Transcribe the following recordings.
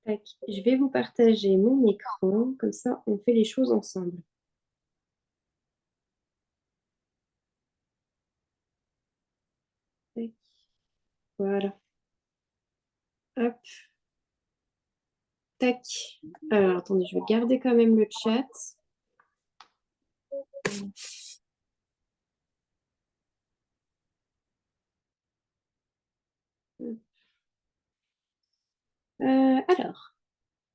Tac. Je vais vous partager mon écran, comme ça on fait les choses ensemble. Tac. Voilà. Hop, tac. Alors, attendez, je vais garder quand même le chat. Alors,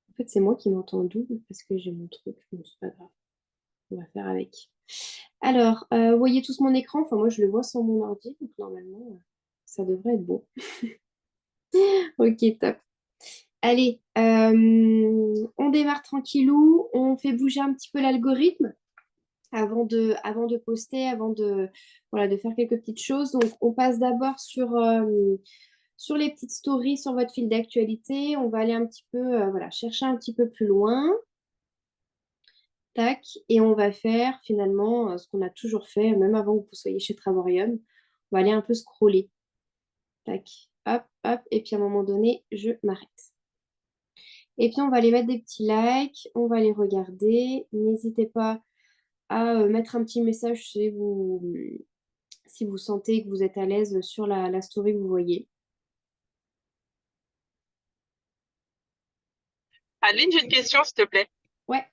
en fait, c'est moi qui m'entends double parce que j'ai mon truc. Bon, c'est pas grave. On va faire avec. Alors, vous voyez tous mon écran. Enfin, moi, je le vois sans mon ordi. Donc, normalement, ça devrait être bon. Ok, top. Allez, on démarre tranquillou. On fait bouger un petit peu l'algorithme avant de poster, voilà, de faire quelques petites choses. Donc, on passe d'abord sur les petites stories sur votre fil d'actualité. On va aller un petit peu, voilà, chercher un petit peu plus loin. Tac. Et on va faire finalement ce qu'on a toujours fait, même avant que vous soyez chez Travorium. On va aller un peu scroller. Tac. Hop, hop. Et puis à un moment donné, je m'arrête. Et puis on va aller mettre des petits likes. On va les regarder. N'hésitez pas à mettre un petit message si vous sentez que vous êtes à l'aise sur la story que vous voyez. Adeline, j'ai une question, s'il te plaît. Ouais,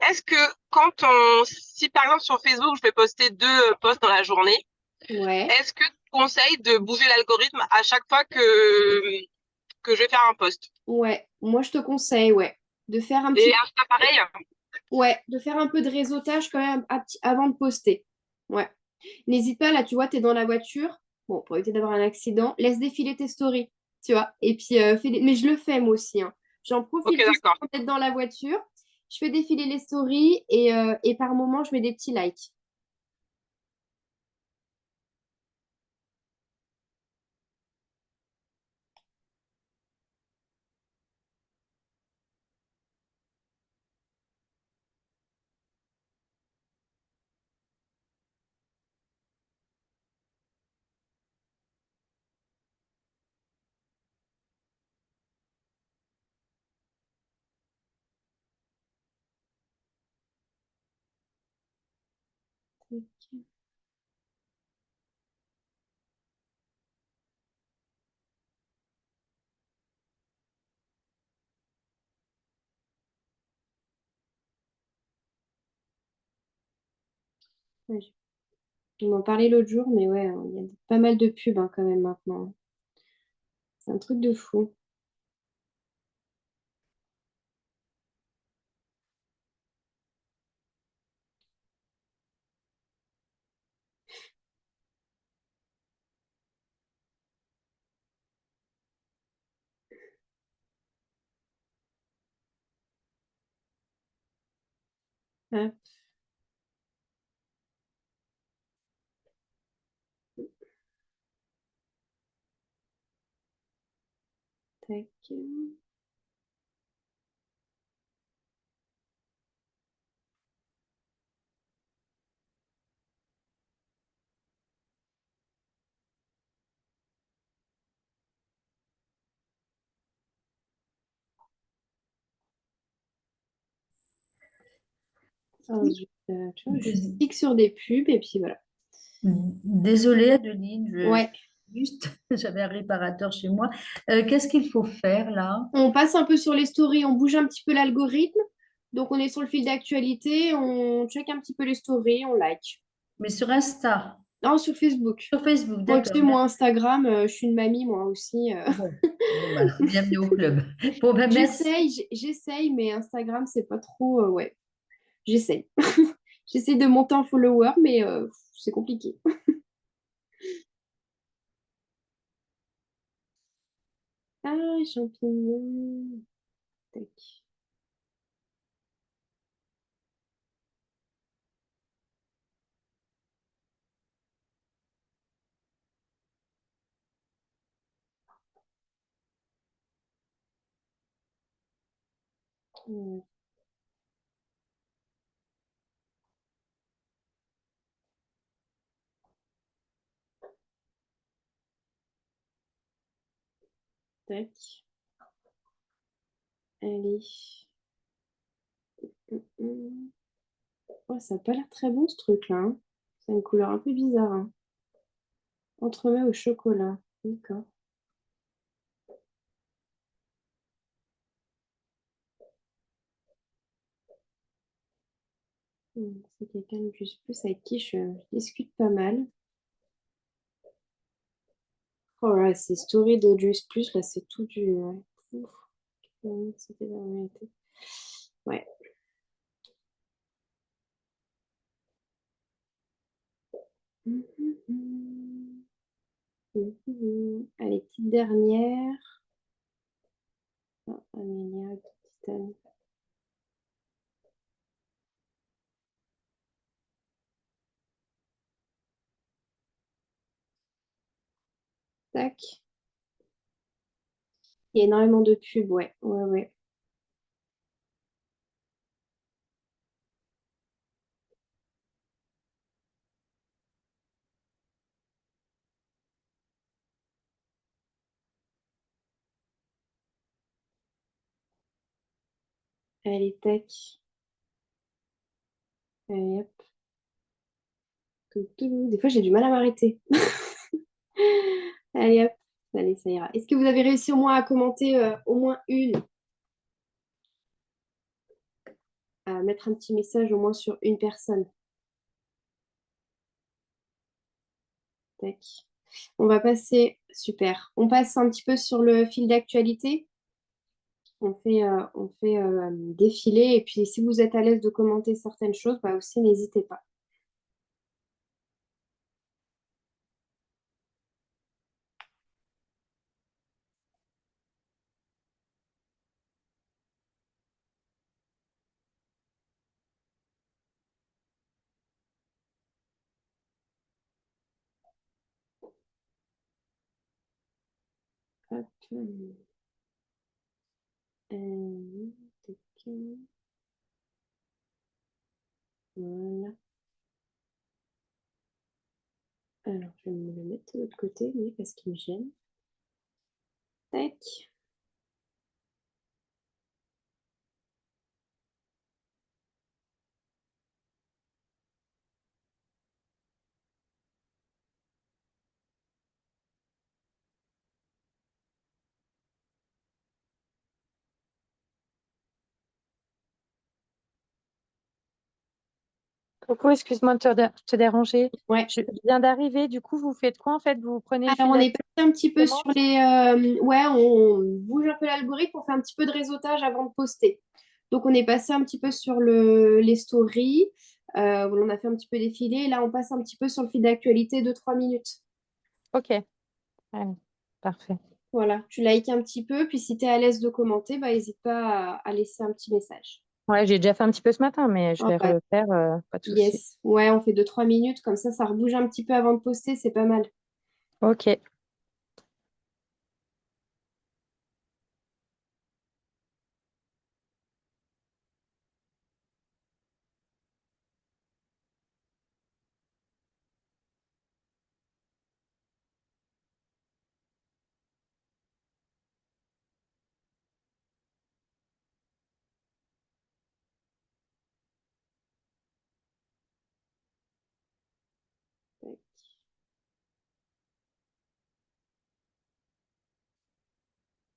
Est-ce que si par exemple sur Facebook, je vais poster deux posts dans la journée, ouais, est-ce que tu conseilles de bouger l'algorithme à chaque fois que je vais faire un post? ouais. Moi, je te conseille, ouais, de faire un Et petit, Insta, pareil? ouais, de faire un peu de réseautage quand même avant de poster. Ouais. N'hésite pas, là, tu vois, tu es dans la voiture. Bon, pour éviter d'avoir un accident, laisse défiler tes stories, tu vois. Et puis, mais je le fais moi aussi, hein. J'en Ok, profite juste d'accord. d'être dans la voiture. Je fais défiler les stories et par moment, je mets des petits likes. Ouais, on en parlait l'autre jour, mais ouais, il y a pas mal de pubs hein, quand même maintenant. C'est un truc de fou. Hop, tac. Alors, tu vois, je Dés- clique sur des pubs et puis voilà. Désolée, Adeline, Ouais, juste, j'avais un réparateur chez moi. Qu'est-ce qu'il faut faire là? on passe un peu sur les stories, on bouge un petit peu l'algorithme. Donc, on est sur le fil d'actualité, on check un petit peu les stories, on like. Mais sur Insta, Non, sur Facebook. sur Facebook, Moi, tu d'accord. sais, moi, Instagram, je suis une mamie, moi aussi. Bon, bon bah, bienvenue au club. Bon, ben merci. J'essaye, mais Instagram, c'est pas trop. Ouais, j'essaye. J'essaie de monter en follower, mais c'est compliqué. Ah, champignons. Tac, tac. Allez. Hum. Oh, ça n'a pas l'air très bon ce truc-là, hein. C'est une couleur un peu bizarre, hein. Entremets au chocolat. D'accord. C'est quelqu'un de plus avec qui je discute pas mal. Oh là, ces stories de Juice Plus, là, c'est tout du. Ouais. Ouf. C'était la vérité. Ouais. Allez, petite dernière. Ah, Amélia, Titane. Tac. Il y a énormément de pubs, ouais. Ouais, ouais. Allez, tac. Allez, hop. Des fois, j'ai du mal à m'arrêter. Allez, hop. Allez, ça ira. Est-ce que vous avez réussi au moins à commenter au moins une, à mettre un petit message au moins sur une personne? Tac. On va passer, super. On passe un petit peu sur le fil d'actualité. On fait défiler. Et puis, si vous êtes à l'aise de commenter certaines choses, bah aussi, n'hésitez pas. Hop. Tac. Voilà. Alors, je vais me le mettre de l'autre côté, lui, parce qu'il me gêne. Tac. Coucou, excuse-moi de te déranger. Ouais. Je viens d'arriver, du coup, vous faites quoi en fait? Vous prenez le Alors, fil on est d'actualité, passé un petit peu sur comment? les. Ouais, on bouge un peu l'algorithme, on fait un petit peu de réseautage avant de poster. Donc, on est passé un petit peu sur les stories. On a fait un petit peu défiler. Et là, on passe un petit peu sur le fil d'actualité de 3 minutes. Ok, allez, parfait. Voilà, tu likes un petit peu. Puis, si tu es à l'aise de commenter, bah, n'hésite pas à laisser un petit message. Ouais, j'ai déjà fait un petit peu ce matin, mais je Oh, vais bah, refaire, pas de souci. yes. Ouais, on fait 2-3 minutes. Comme ça rebouge un petit peu avant de poster. C'est pas mal. Ok,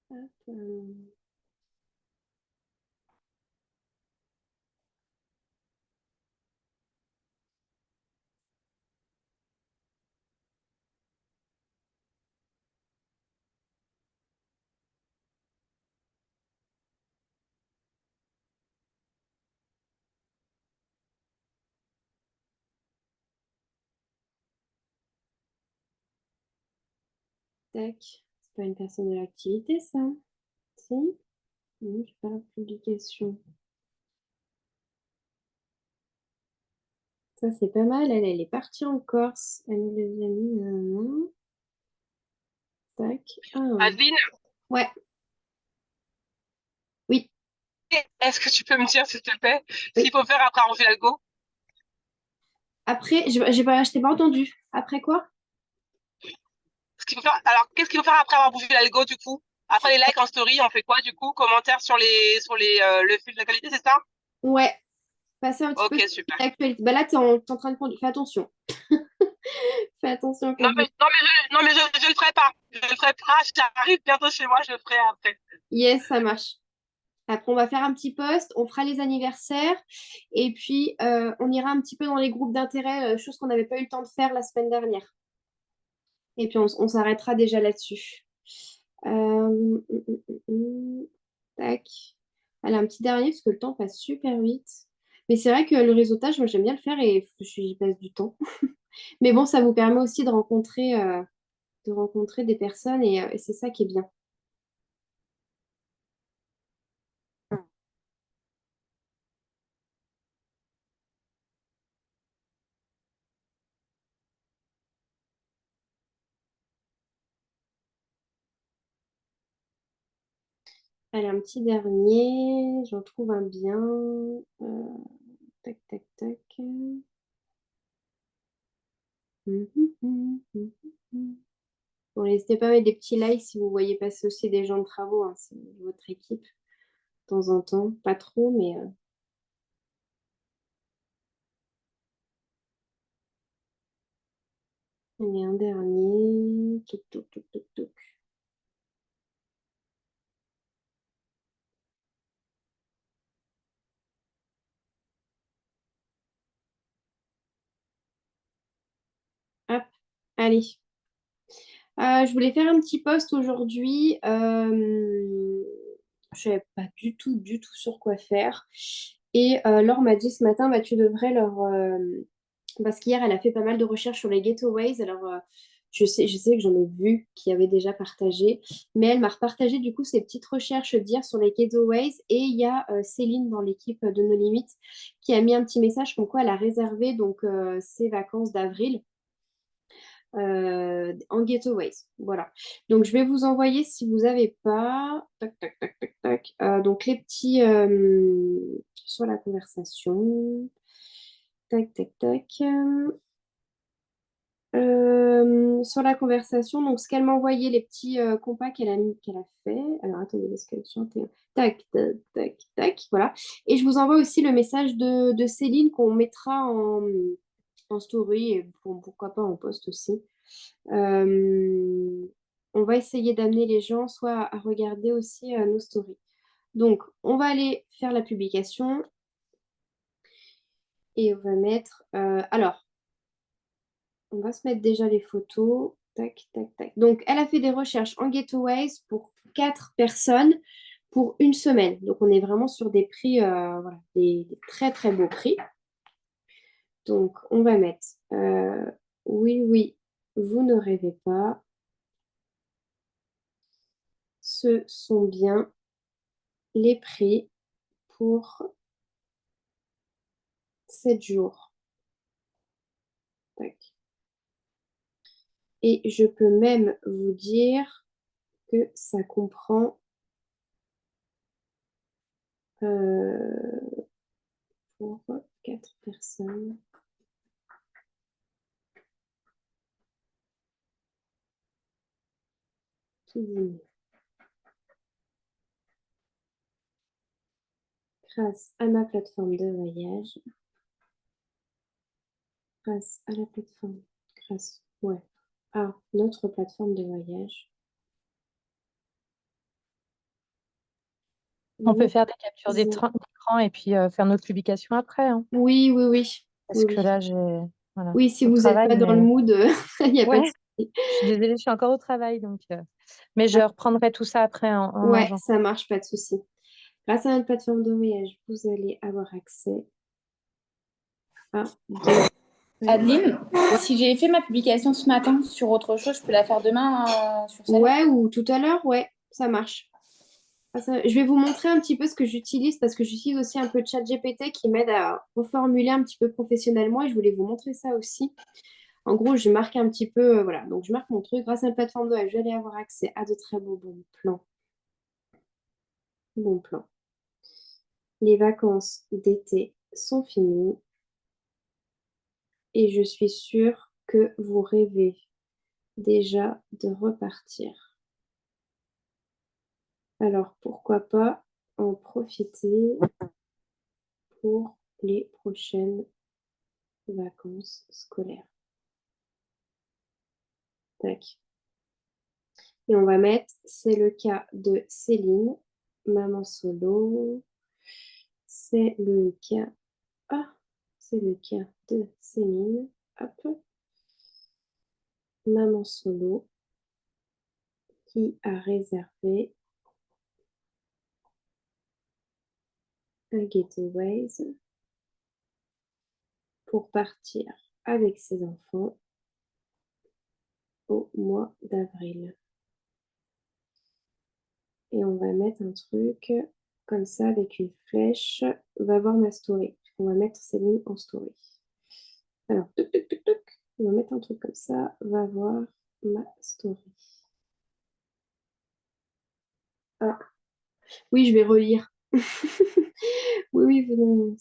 Tac, hop, tac. C'est pas une personne de l'activité, ça? Si? Non, j'ai pas la publication. Ça, c'est pas mal. Elle est partie en Corse. Elle nous les a mis. Tac. Ah, Adeline, ouais. Oui. est-ce que tu peux me dire, s'il te plaît, ce qu'il Oui. faut faire après avoir fait l'algo? Après, je t'ai pas entendu. Après quoi? Ce qu'il faut faire... Alors, qu'est-ce qu'il faut faire après avoir bouffé l'algo, du coup? Après les likes en story, on fait quoi du coup? Commentaires sur le fil d'actualité, c'est ça? Ouais, passer un petit peu Ok, sur super. l'actualité. Bah là, t'es en train de conduire. Fais attention. Fais attention à Non mais, conduire. je le ferai pas. Je le ferai pas. J'arrive bientôt chez moi, je le ferai après. Yes, ça marche. Après, on va faire un petit post, on fera les anniversaires et puis on ira un petit peu dans les groupes d'intérêt, chose qu'on n'avait pas eu le temps de faire la semaine dernière. Et puis on s'arrêtera déjà là-dessus. Tac. Allez, un petit dernier parce que le temps passe super vite. Mais c'est vrai que le réseautage, moi j'aime bien le faire et j'y passe du temps. Mais bon, ça vous permet aussi de rencontrer des personnes et c'est ça qui est bien. Allez, un petit dernier. J'en trouve un bien. Tac, tac, tac. Bon, n'hésitez pas à mettre des petits likes si vous voyez passer aussi des gens de travaux, hein, c'est votre équipe, de temps en temps. Pas trop, mais allez, un dernier. Toc, toc, toc, toc, toc. Hop, allez. Je voulais faire un petit post aujourd'hui. Je ne savais pas du tout sur quoi faire. Et Laure m'a dit ce matin, bah, tu devrais parce qu'hier, elle a fait pas mal de recherches sur les getaways. Alors, je sais que j'en ai vu qui avaient déjà partagé, mais elle m'a repartagé du coup ses petites recherches d'hier sur les getaways. Et il y a Céline dans l'équipe de No Limites qui a mis un petit message comme quoi elle a réservé donc ses vacances d'avril en getaways. Voilà. Donc, je vais vous envoyer si vous n'avez pas. Tac, tac, tac, tac, tac. Donc, les petits sur la conversation. Tac, tac, tac. Sur la conversation, donc ce qu'elle m'a envoyé, les petits compas qu'elle a fait. Alors attendez, parce qu'elle chantait. Tac, tac, tac, tac, voilà. Et je vous envoie aussi le message de Céline qu'on mettra en story et pourquoi pas en post aussi. Euh, on va essayer d'amener les gens soit à regarder aussi nos stories. Donc, on va aller faire la publication et on va mettre. Alors, on va se mettre déjà les photos. Tac, tac, tac. Donc, elle a fait des recherches en getaways pour 4 personnes pour une semaine. Donc, on est vraiment sur des prix, voilà, des très, très beaux prix. Donc, on va mettre oui, oui, vous ne rêvez pas. Ce sont bien les prix pour 7 jours. Tac. Et je peux même vous dire que ça comprend pour 4 personnes. Grâce à ma plateforme de voyage, grâce à la plateforme, ouais, à notre plateforme de voyage. On peut Vous- faire des captures d'écran et puis faire notre publication après, hein. Oui, oui, oui. Parce Oui, que oui. là, j'ai voilà, Oui, si au vous n'êtes travail, pas dans le mais mood, il n'y a pas de ouais, souci. je suis désolée, je suis encore au travail, donc mais je reprendrai tout ça après en Ouais, mangeant. ça marche, pas de souci. Grâce à notre plateforme de voyage, vous allez avoir accès à Adeline, si j'ai fait ma publication ce matin sur autre chose, je peux la faire demain sur celle-là? Ouais, ou tout à l'heure, ouais, ça marche. Je vais vous montrer un petit peu ce que j'utilise parce que j'utilise aussi un peu ChatGPT qui m'aide à reformuler un petit peu professionnellement et je voulais vous montrer ça aussi. En gros, je marque un petit peu, voilà, donc je marque mon truc. Grâce à une plateforme de web, je vais aller avoir accès à de très beaux bons plans. Bons plans. Les vacances d'été sont finies et je suis sûre que vous rêvez déjà de repartir. Alors, pourquoi pas en profiter pour les prochaines vacances scolaires. Tac. Et on va mettre, c'est le cas de Céline, maman solo. C'est le cas, c'est le cas de Céline. Hop, maman solo qui a réservé un Getaways pour partir avec ses enfants au mois d'avril. Et on va mettre un truc comme ça avec une flèche. Va voir ma story. On va mettre Céline en story. Alors, on va mettre un truc comme ça. Va voir ma story. Ah, oui, je vais relire. Oui, oui, venez.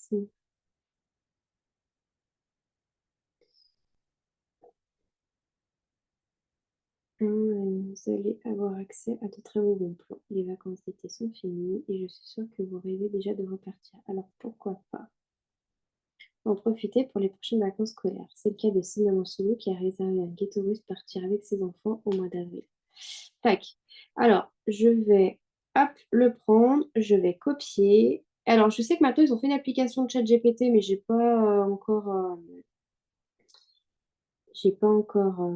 Vous allez avoir accès à de très beaux bons plans. Les vacances d'été sont finies et je suis sûre que vous rêvez déjà de repartir. Alors pourquoi pas en profiter pour les prochaines vacances scolaires. C'est le cas de Cinnamon Solo qui a réservé un getaway pour partir avec ses enfants au mois d'avril. Tac. Alors, je vais le prendre, je vais copier. Alors, je sais que maintenant, ils ont fait une application de ChatGPT, mais j'ai pas encore,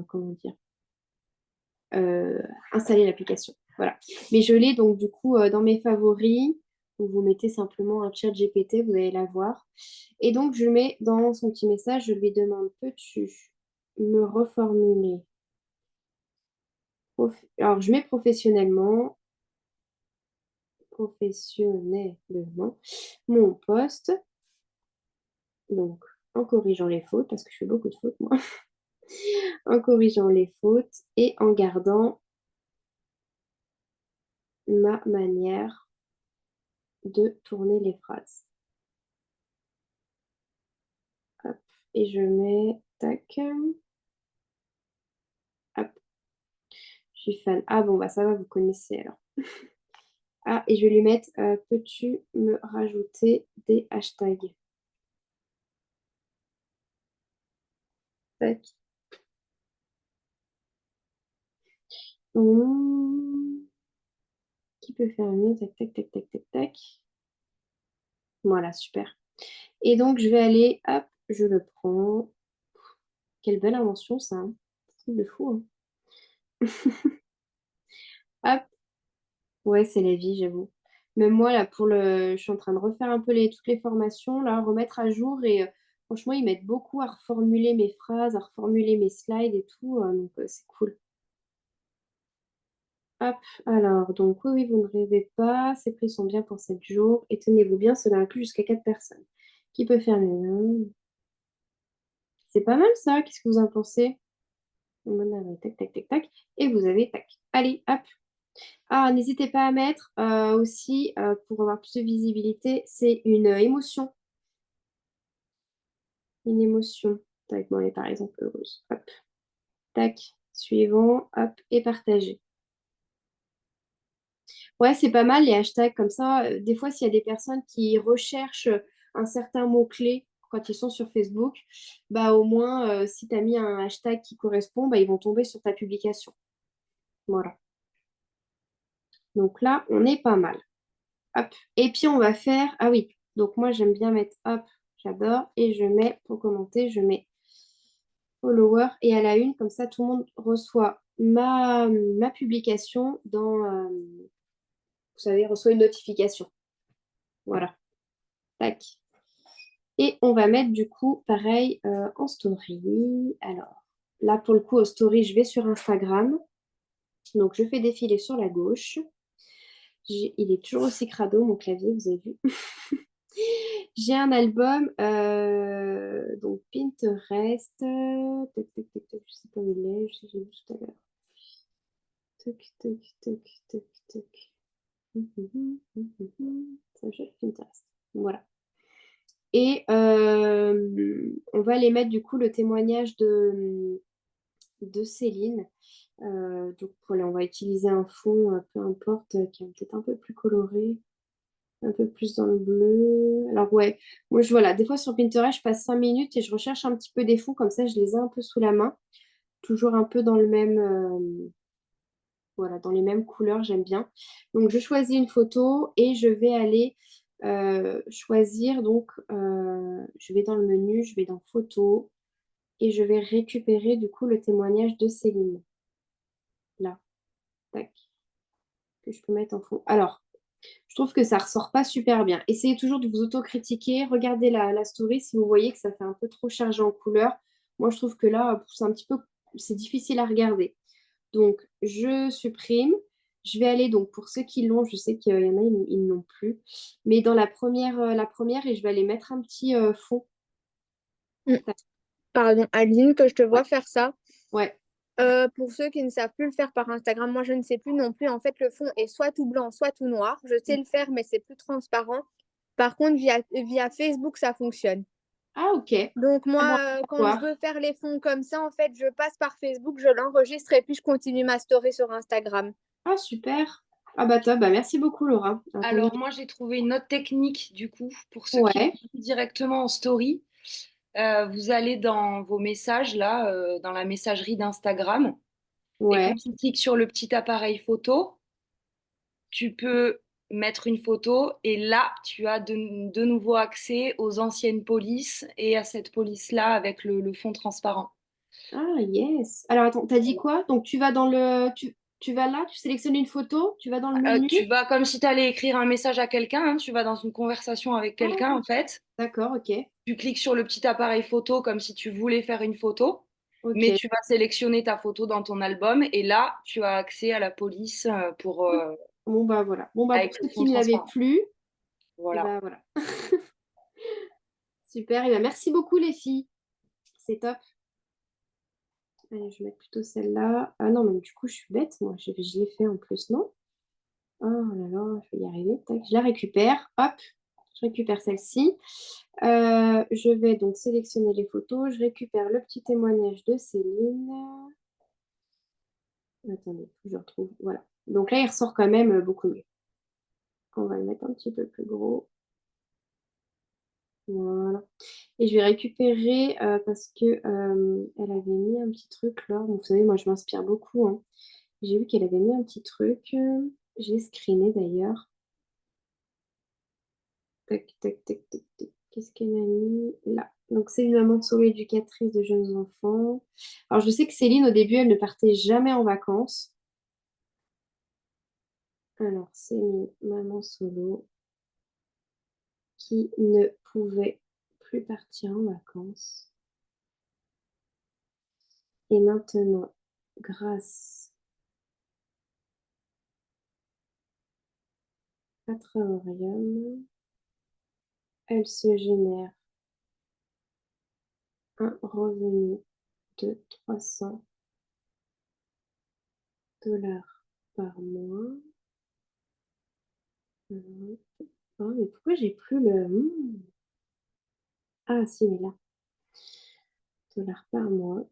comment dire, installé l'application. Voilà. Mais je l'ai donc du coup dans mes favoris. Où vous mettez simplement un chat GPT, vous allez la voir. Et donc, je mets dans son petit message, je lui demande, peux-tu me reformuler Alors, je mets professionnellement, mon poste, donc en corrigeant les fautes, parce que je fais beaucoup de fautes, moi, en corrigeant les fautes et en gardant ma manière de tourner les phrases. Hop. Et je mets, tac, hop, je suis fan. Ah bon, bah ça va, vous connaissez alors. Ah, et je vais lui mettre, peux-tu me rajouter des hashtags? Tac. Qui peut faire mieux? Tac, tac, tac, tac, tac, tac. Voilà, super. Et donc, je vais aller, hop, je le prends. Quelle belle invention, ça. Hein. Truc de fou. Hein. Hop. Ouais, c'est la vie, j'avoue. Même moi, là, je suis en train de refaire un peu toutes les formations, là, remettre à jour. Et franchement, ils m'aident beaucoup à reformuler mes phrases, à reformuler mes slides et tout. Donc, c'est cool. Hop, alors, donc oui, oui, vous ne rêvez pas, ces prix sont bien pour 7 jours, et tenez-vous bien, cela inclut jusqu'à 4 personnes. Qui peut faire mieux? C'est pas mal ça, qu'est-ce que vous en pensez? Tac, tac, tac, tac, et vous avez tac. Allez, hop. Ah, n'hésitez pas à mettre aussi, pour avoir plus de visibilité, c'est une émotion. Une émotion. Tac, bon, allez, par exemple, heureuse. Hop. Tac, suivant, hop, et partagez. Ouais, c'est pas mal les hashtags comme ça. Des fois, s'il y a des personnes qui recherchent un certain mot-clé quand ils sont sur Facebook, bah au moins, si tu as mis un hashtag qui correspond, bah, ils vont tomber sur ta publication. Voilà. Donc là, on est pas mal. Hop. Et puis, on va faire... Ah oui, donc moi, j'aime bien mettre... Hop, j'adore. Et je mets, pour commenter, je mets follower et à la une. Comme ça, tout le monde reçoit ma publication dans... vous savez, reçoit une notification. Voilà. Tac. Et on va mettre du coup, pareil, en story. Alors, là, pour le coup, en story, je vais sur Instagram. Donc, je fais défiler sur la gauche. Il est toujours aussi crado, mon clavier, vous avez vu. J'ai un album, donc Pinterest. Tac, tac, tac, tac, je sais pas où il est, je sais que j'ai vu tout à l'heure. Tac, tac, tac, tac, tac. Ça, j'ai Pinterest. Voilà. Et on va les mettre du coup le témoignage de Céline. Donc voilà, on va utiliser un fond, peu importe, qui est peut-être un peu plus coloré, un peu plus dans le bleu. Alors ouais, moi voilà, des fois sur Pinterest, je passe 5 minutes et je recherche un petit peu des fonds, comme ça je les ai un peu sous la main. Toujours un peu dans le même, voilà, dans les mêmes couleurs, j'aime bien. Donc je choisis une photo et je vais aller choisir, donc je vais dans le menu, je vais dans photo et je vais récupérer du coup le témoignage de Céline. Là, tac, que je peux mettre en fond. Alors, je trouve que ça ressort pas super bien. Essayez toujours de vous autocritiquer. Regardez la story si vous voyez que ça fait un peu trop chargé en couleurs. Moi, je trouve que là, c'est un petit peu, c'est difficile à regarder. Donc, je supprime. Je vais aller, donc, pour ceux qui l'ont, je sais qu'il y en a, ils ne l'ont plus. Mais dans la première, et je vais aller mettre un petit fond. Mm. Pardon, Aline, que je te vois Ouais, faire ça. ouais. Pour ceux qui ne savent plus le faire par Instagram, moi je ne sais plus non plus. En fait, le fond est soit tout blanc, soit tout noir. Je sais le faire, mais c'est plus transparent. Par contre, via Facebook, ça fonctionne. Ah, ok. Donc Ah bon, moi, quand je voir. veux faire les fonds comme ça, en fait, je passe par Facebook, je l'enregistre et puis je continue ma story sur Instagram. Ah, super. Ah, bah, top. Bah, merci beaucoup, Laura. Attendez. Alors moi, j'ai trouvé une autre technique du coup pour ceux qui Ouais, font directement en story. Vous allez dans vos messages là, dans la messagerie d'Instagram, et quand ouais. tu cliques sur le petit appareil photo, tu peux mettre une photo et là, tu as de nouveau accès aux anciennes polices et à cette police-là avec le fond transparent. Ah, yes. Alors, attends, t'as dit quoi? Donc, tu vas dans le... Tu vas là, tu sélectionnes une photo, tu vas dans le menu. Tu vas comme si tu allais écrire un message à quelqu'un, hein, tu vas dans une conversation avec quelqu'un Ah, en fait. d'accord, ok. Tu cliques sur le petit appareil photo comme si tu voulais faire une photo, mais Ok. tu vas sélectionner ta photo dans ton album et là, tu as accès à la police pour, Bon, bah, voilà. Bon, bah, pour avec le ceux fond qui ne l'avaient transparent. plus, et Voilà. bah, voilà. Super. Et bah, merci beaucoup, les filles. C'est top. Allez, je vais mettre plutôt celle-là. Ah non, mais du coup, je suis bête. Moi, je l'ai fait en plus, non? Oh là là, je vais y arriver. Tac, je la récupère. Hop, je récupère celle-ci. Je vais donc sélectionner les photos. Je récupère le petit témoignage de Céline. Attendez, faut que je retrouve. Voilà. Donc là, il ressort quand même beaucoup mieux. On va le mettre un petit peu plus gros. Voilà. Et je vais récupérer parce que elle avait mis un petit truc là. Vous savez, moi, je m'inspire beaucoup, hein. J'ai vu qu'elle avait mis un petit truc. J'ai screené d'ailleurs. Tac, tac, tac, tac, tac. Qu'est-ce qu'elle a mis là? Donc, c'est une maman solo éducatrice de jeunes enfants. Alors, je sais que Céline, au début, elle ne partait jamais en vacances. Alors, c'est une maman solo qui ne pouvait plus partir en vacances. Et maintenant, grâce à Travaurium, elle se génère un revenu de 300 $ par mois. Oh, mais pourquoi j'ai plus le... Ah, si, mais là. Dollars par mois.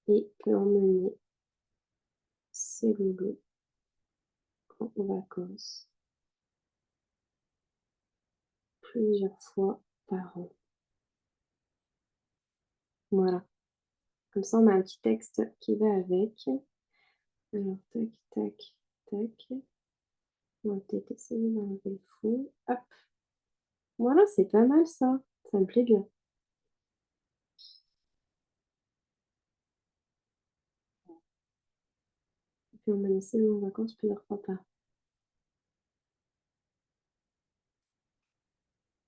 Et peut emmener ses loulous en vacances plusieurs fois par an. Voilà. Comme ça, on a un petit texte qui va avec. Alors, tac, tac, tac. On va peut-être essayer d'enlever le fond. Hop. Voilà, c'est pas mal ça. Ça me plaît bien. Et puis, on va laisser en vacances plusieurs fois par an.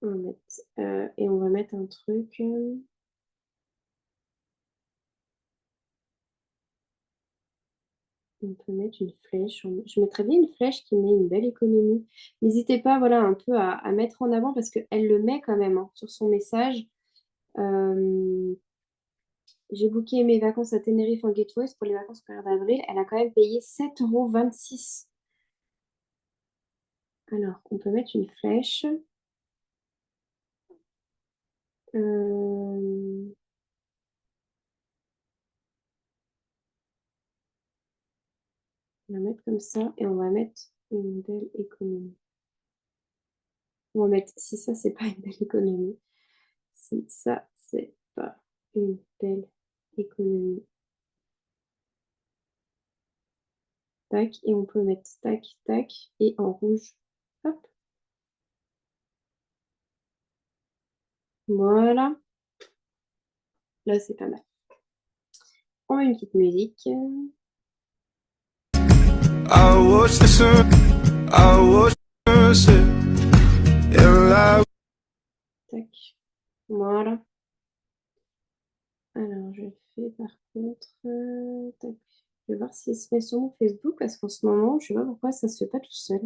On va mettre, et on va mettre un truc. On peut mettre une flèche. Je mettrais bien une flèche qui met une belle économie. N'hésitez pas, voilà, un peu à mettre en avant parce qu'elle le met quand même, hein, sur son message. J'ai booké mes vacances à Tenerife en Gateway pour les vacances au mois d'avril. Elle a quand même payé 7,26 €. Alors, on peut mettre une flèche. Euh, On va mettre comme ça et on va mettre une belle économie. On va mettre, si ça, c'est pas une belle économie, si ça, c'est pas une belle économie. Tac, et on peut mettre tac, tac, et en rouge. Hop. Voilà. Là, c'est pas mal. On met une petite musique. I watch the sun, I watch the sunset, and I Tac. Voilà. Alors, je fais par contre. Tac. Je vais voir s'il se met sur mon Facebook parce qu'en ce moment, je sais pas pourquoi ça se fait pas tout seul.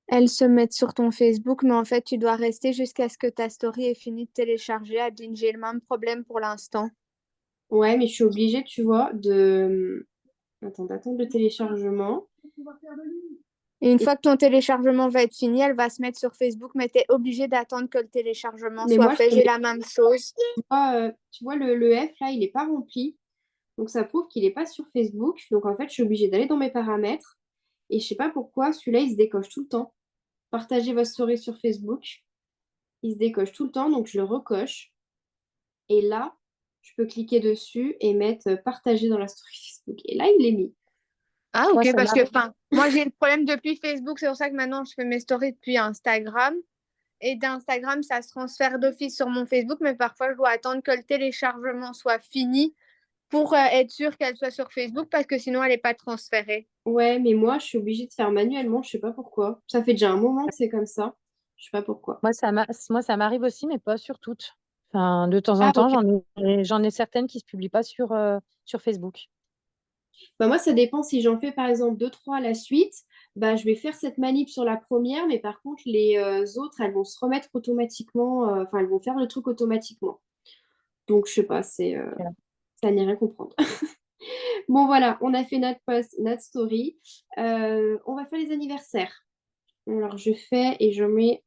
Elles se mettent sur ton Facebook, mais en fait, tu dois rester jusqu'à ce que ta story ait fini de télécharger. Adeline, j'ai le même problème pour l'instant. Ouais, mais je suis obligée, tu vois, de. Attends, d'attendre le téléchargement. Et une fois que ton téléchargement va être fini, elle va se mettre sur Facebook, mais tu es obligé d'attendre que le téléchargement Mais soit moi, fait. je J'ai la même chose. tu vois le F là, il n'est pas rempli. Donc ça prouve qu'il n'est pas sur Facebook. Donc en fait, je suis obligée d'aller dans mes paramètres. Et je sais pas pourquoi, celui-là, il se décoche tout le temps. Partagez votre story sur Facebook. Il se décoche tout le temps, donc je le recoche. Et là, je peux cliquer dessus et mettre partager dans la story Facebook. Et là, il est mis. Ah, Moi, ok, ça parce que m'arrive. moi, j'ai le problème depuis Facebook. C'est pour ça que maintenant, je fais mes stories depuis Instagram. Et d'Instagram, ça se transfère d'office sur mon Facebook, mais parfois, je dois attendre que le téléchargement soit fini pour être sûre qu'elle soit sur Facebook, parce que sinon, elle n'est pas transférée. Ouais, mais moi, je suis obligée de faire manuellement. Je sais pas pourquoi. Ça fait déjà un moment que c'est comme ça. Je sais pas pourquoi. Moi, ça m'arrive aussi, mais pas sur toutes. Enfin, de temps en Ah, temps, j'en ai certaines qui se publient pas sur Facebook. bah moi, ça dépend si j'en fais par exemple deux, trois à la suite. Bah, je vais faire cette manip sur la première, mais par contre, les autres, elles vont se remettre automatiquement. Enfin, elles vont faire le truc automatiquement. Donc, je sais pas, ça n'est rien comprendre. Bon, voilà, on a fait notre post, notre story. On va faire les anniversaires. Alors, je fais et je mets.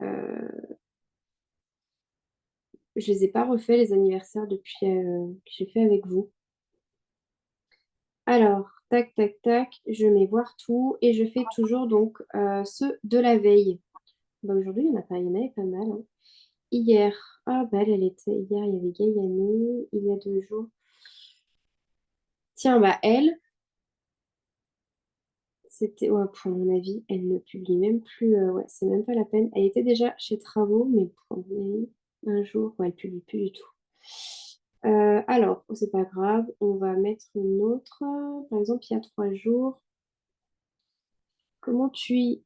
Je les ai pas refaits les anniversaires depuis que j'ai fait avec vous. Alors, tac, tac, tac, je mets voir tout et je fais toujours donc ceux de la veille. Bah, aujourd'hui, il y en a pas, il y en avait pas mal, hein. Hier, ah bah elle était hier, il y avait Gaïani, il y a 2 jours. Tiens, bah elle, c'était, ouais, pour mon avis, elle ne publie même plus, ouais, c'est même pas la peine. Elle était déjà chez Travaux, mais pour mon avis, un jour, ouais, elle publie plus du tout. Alors, c'est pas grave, on va mettre une autre. Par exemple, il y a 3 jours. Comment tu y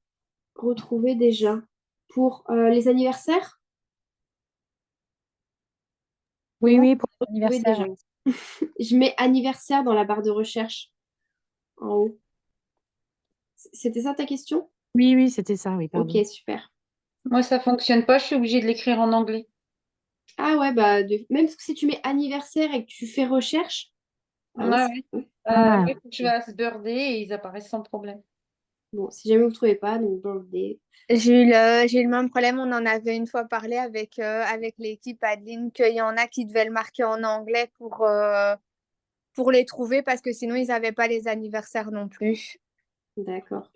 retrouvais déjà? Pour les anniversaires? Oui, Comment oui, pour tu y retrouvais l'anniversaire, déjà? oui. Je mets anniversaire dans la barre de recherche en haut. C'était ça ta question? Oui, oui, c'était ça, oui, Ok, pardon. super. Moi, ça fonctionne pas, je suis obligée de l'écrire en anglais. Ah ouais, bah même si tu mets anniversaire et que tu fais recherche, ah ouais, Ouais, ouais. ouais. Ah, Après, faut que je fasse birthday et ils apparaissent sans problème. Bon, si jamais vous ne trouvez pas, donc birthday. J'ai eu le même problème. On en avait une fois parlé avec l'équipe Adeline, qu'il y en a qui devaient le marquer en anglais pour les trouver parce que sinon, ils n'avaient pas les anniversaires non plus. D'accord.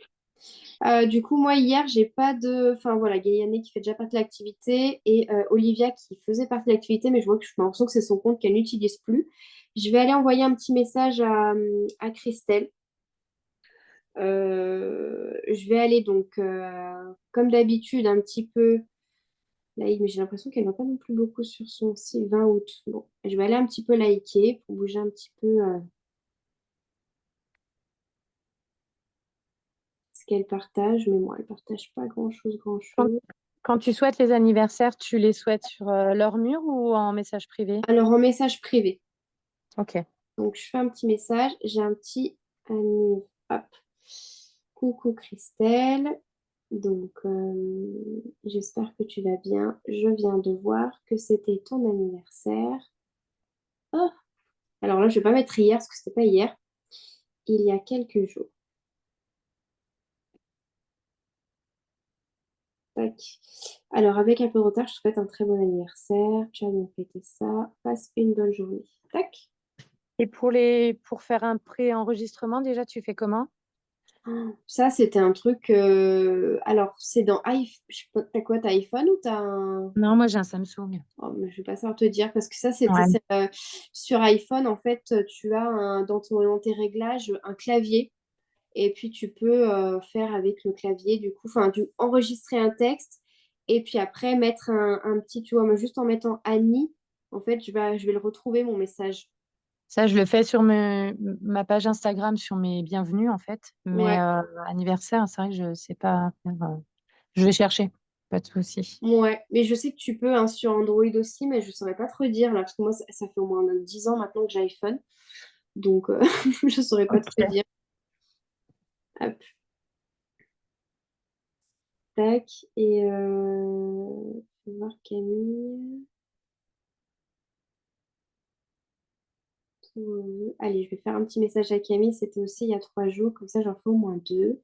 Du coup, moi, hier, j'ai pas de. Enfin, voilà, Gaïane qui fait déjà partie de l'activité et Olivia qui faisait partie de l'activité, mais je vois que j'ai l'impression que c'est son compte qu'elle n'utilise plus. Je vais aller envoyer un petit message à Christelle. Je vais aller donc, comme d'habitude, un petit peu. Like, mais j'ai l'impression qu'elle va pas non plus beaucoup sur son site 20 août. Bon, je vais aller un petit peu liker pour bouger un petit peu ce qu'elle partage, mais moi, elle partage pas grand-chose, Quand, grand-chose. quand tu souhaites les anniversaires, tu les souhaites sur leur mur ou en message privé? Alors, en message privé. Ok. Donc, je fais un petit message. J'ai un petit hop. Coucou Christelle. Donc, j'espère que tu vas bien. Je viens de voir que c'était ton anniversaire. Oh, alors là, je vais pas mettre hier parce que c'était pas hier. Il y a quelques jours. Tac. Alors, avec un peu de retard, je te souhaite un très bon anniversaire. Tu as bien fêté ça. Passe une bonne journée. Tac. Et pour faire un pré-enregistrement, déjà, tu fais comment? Ça, c'était un truc. Alors, c'est dans iPhone. T'as quoi? T'as iPhone ou t'as un. Non, moi, j'ai un Samsung. Oh, mais je vais pas savoir te dire parce que ça, c'était Ouais. sur iPhone. En fait, tu as dans tes réglages un clavier et puis tu peux faire avec le clavier, du coup, enfin, enregistrer un texte et puis après mettre un petit, tu vois, moi, juste en mettant Annie, en fait, je vais le retrouver, mon message. Ça, je le fais sur ma page Instagram, sur mes bienvenus, en fait. Mais Ouais. anniversaire, c'est vrai que je ne sais pas faire. Je vais chercher, pas de souci. Ouais, mais je sais que tu peux hein, sur Android aussi, mais je saurais pas trop dire là, parce que moi, ça fait au moins 10 ans maintenant que j'ai iPhone, donc je saurais pas trop Ok. dire. Hop, tac, et je vais voir Camille. Allez, je vais faire un petit message à Camille, c'était aussi il y a 3 jours, comme ça j'en fais au moins 2.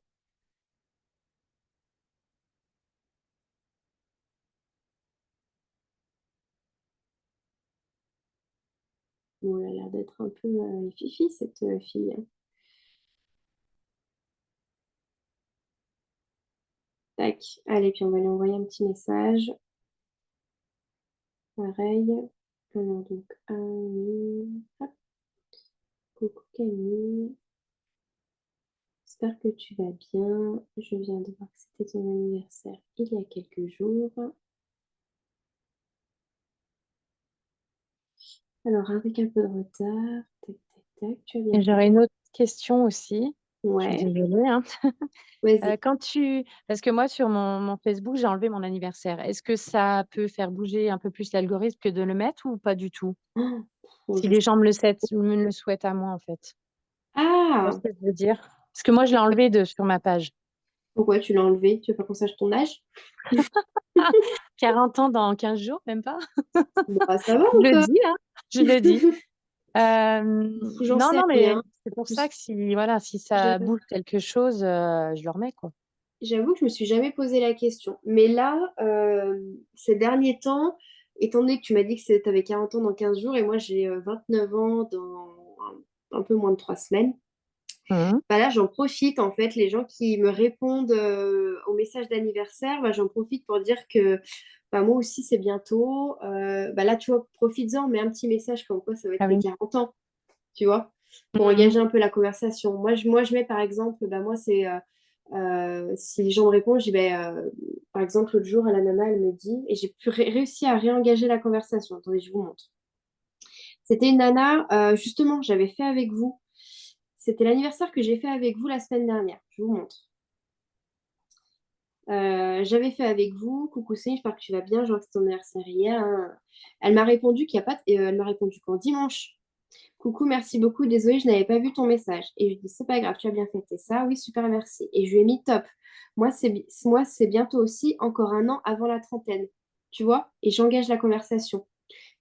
Bon, elle a l'air d'être un peu fifi, cette fille. Tac, allez, puis on va lui envoyer un petit message. Pareil. Alors, donc, hop, coucou Camille. J'espère que tu vas bien. Je viens de voir que c'était ton anniversaire il y a quelques jours. Alors, avec un peu de retard. Tac, tac, tac. Tu as bien Et fait. j'aurais une autre question aussi. Je suis Ouais, désolée, hein. vas-y. Parce que moi, sur mon Facebook, j'ai enlevé mon anniversaire. Est-ce que ça peut faire bouger un peu plus l'algorithme que de le mettre ou pas du tout? Oh, Si les gens me le souhaitent à moi, en fait. Tu vois ce Ah, que je veux dire? Parce que moi, je l'ai enlevé sur ma page. pourquoi tu l'as enlevé? Tu veux pas qu'on sache ton âge? Ah, 40 ans dans 15 jours, même pas. Bah, ça va Je le encore. dis, hein, je le dis. J'en Non, sais non, mais rien. c'est pour ça que si ça J'avoue bouge quelque chose, je le remets, quoi. j'avoue que je me suis jamais posé la question. Mais là, ces derniers temps, étant donné que tu m'as dit que tu avais 40 ans dans 15 jours et moi j'ai 29 ans dans un peu moins de 3 semaines, Mhm. bah là j'en profite en fait. Les gens qui me répondent au message d'anniversaire, bah, j'en profite pour dire que bah, moi aussi c'est bientôt. Bah là tu vois, profites-en, mets un petit message comme quoi ça va être Ah tes oui. 40 ans, tu vois, pour Mhm. engager un peu la conversation. Moi, je mets par exemple, bah, moi, c'est si les gens me répondent, je dis, par exemple, l'autre jour, la nana, elle me dit, et j'ai réussi à réengager la conversation. Attendez, je vous montre. C'était une nana, justement, j'avais fait avec vous. C'était l'anniversaire que j'ai fait avec vous la semaine dernière. Je vous montre. J'avais fait avec vous. Coucou Céline, j'espère que tu vas bien. Je vois que c'est ton anniversaire hier, hein. Elle m'a répondu qu'il n'y a pas. Elle m'a répondu quand dimanche. Coucou, merci beaucoup. Désolée, je n'avais pas vu ton message. Et je lui dis, c'est pas grave, tu as bien fêté ça. Oui, super, merci. Et je lui ai mis top. Moi, c'est bientôt aussi encore un an avant la trentaine. Tu vois? Et j'engage la conversation.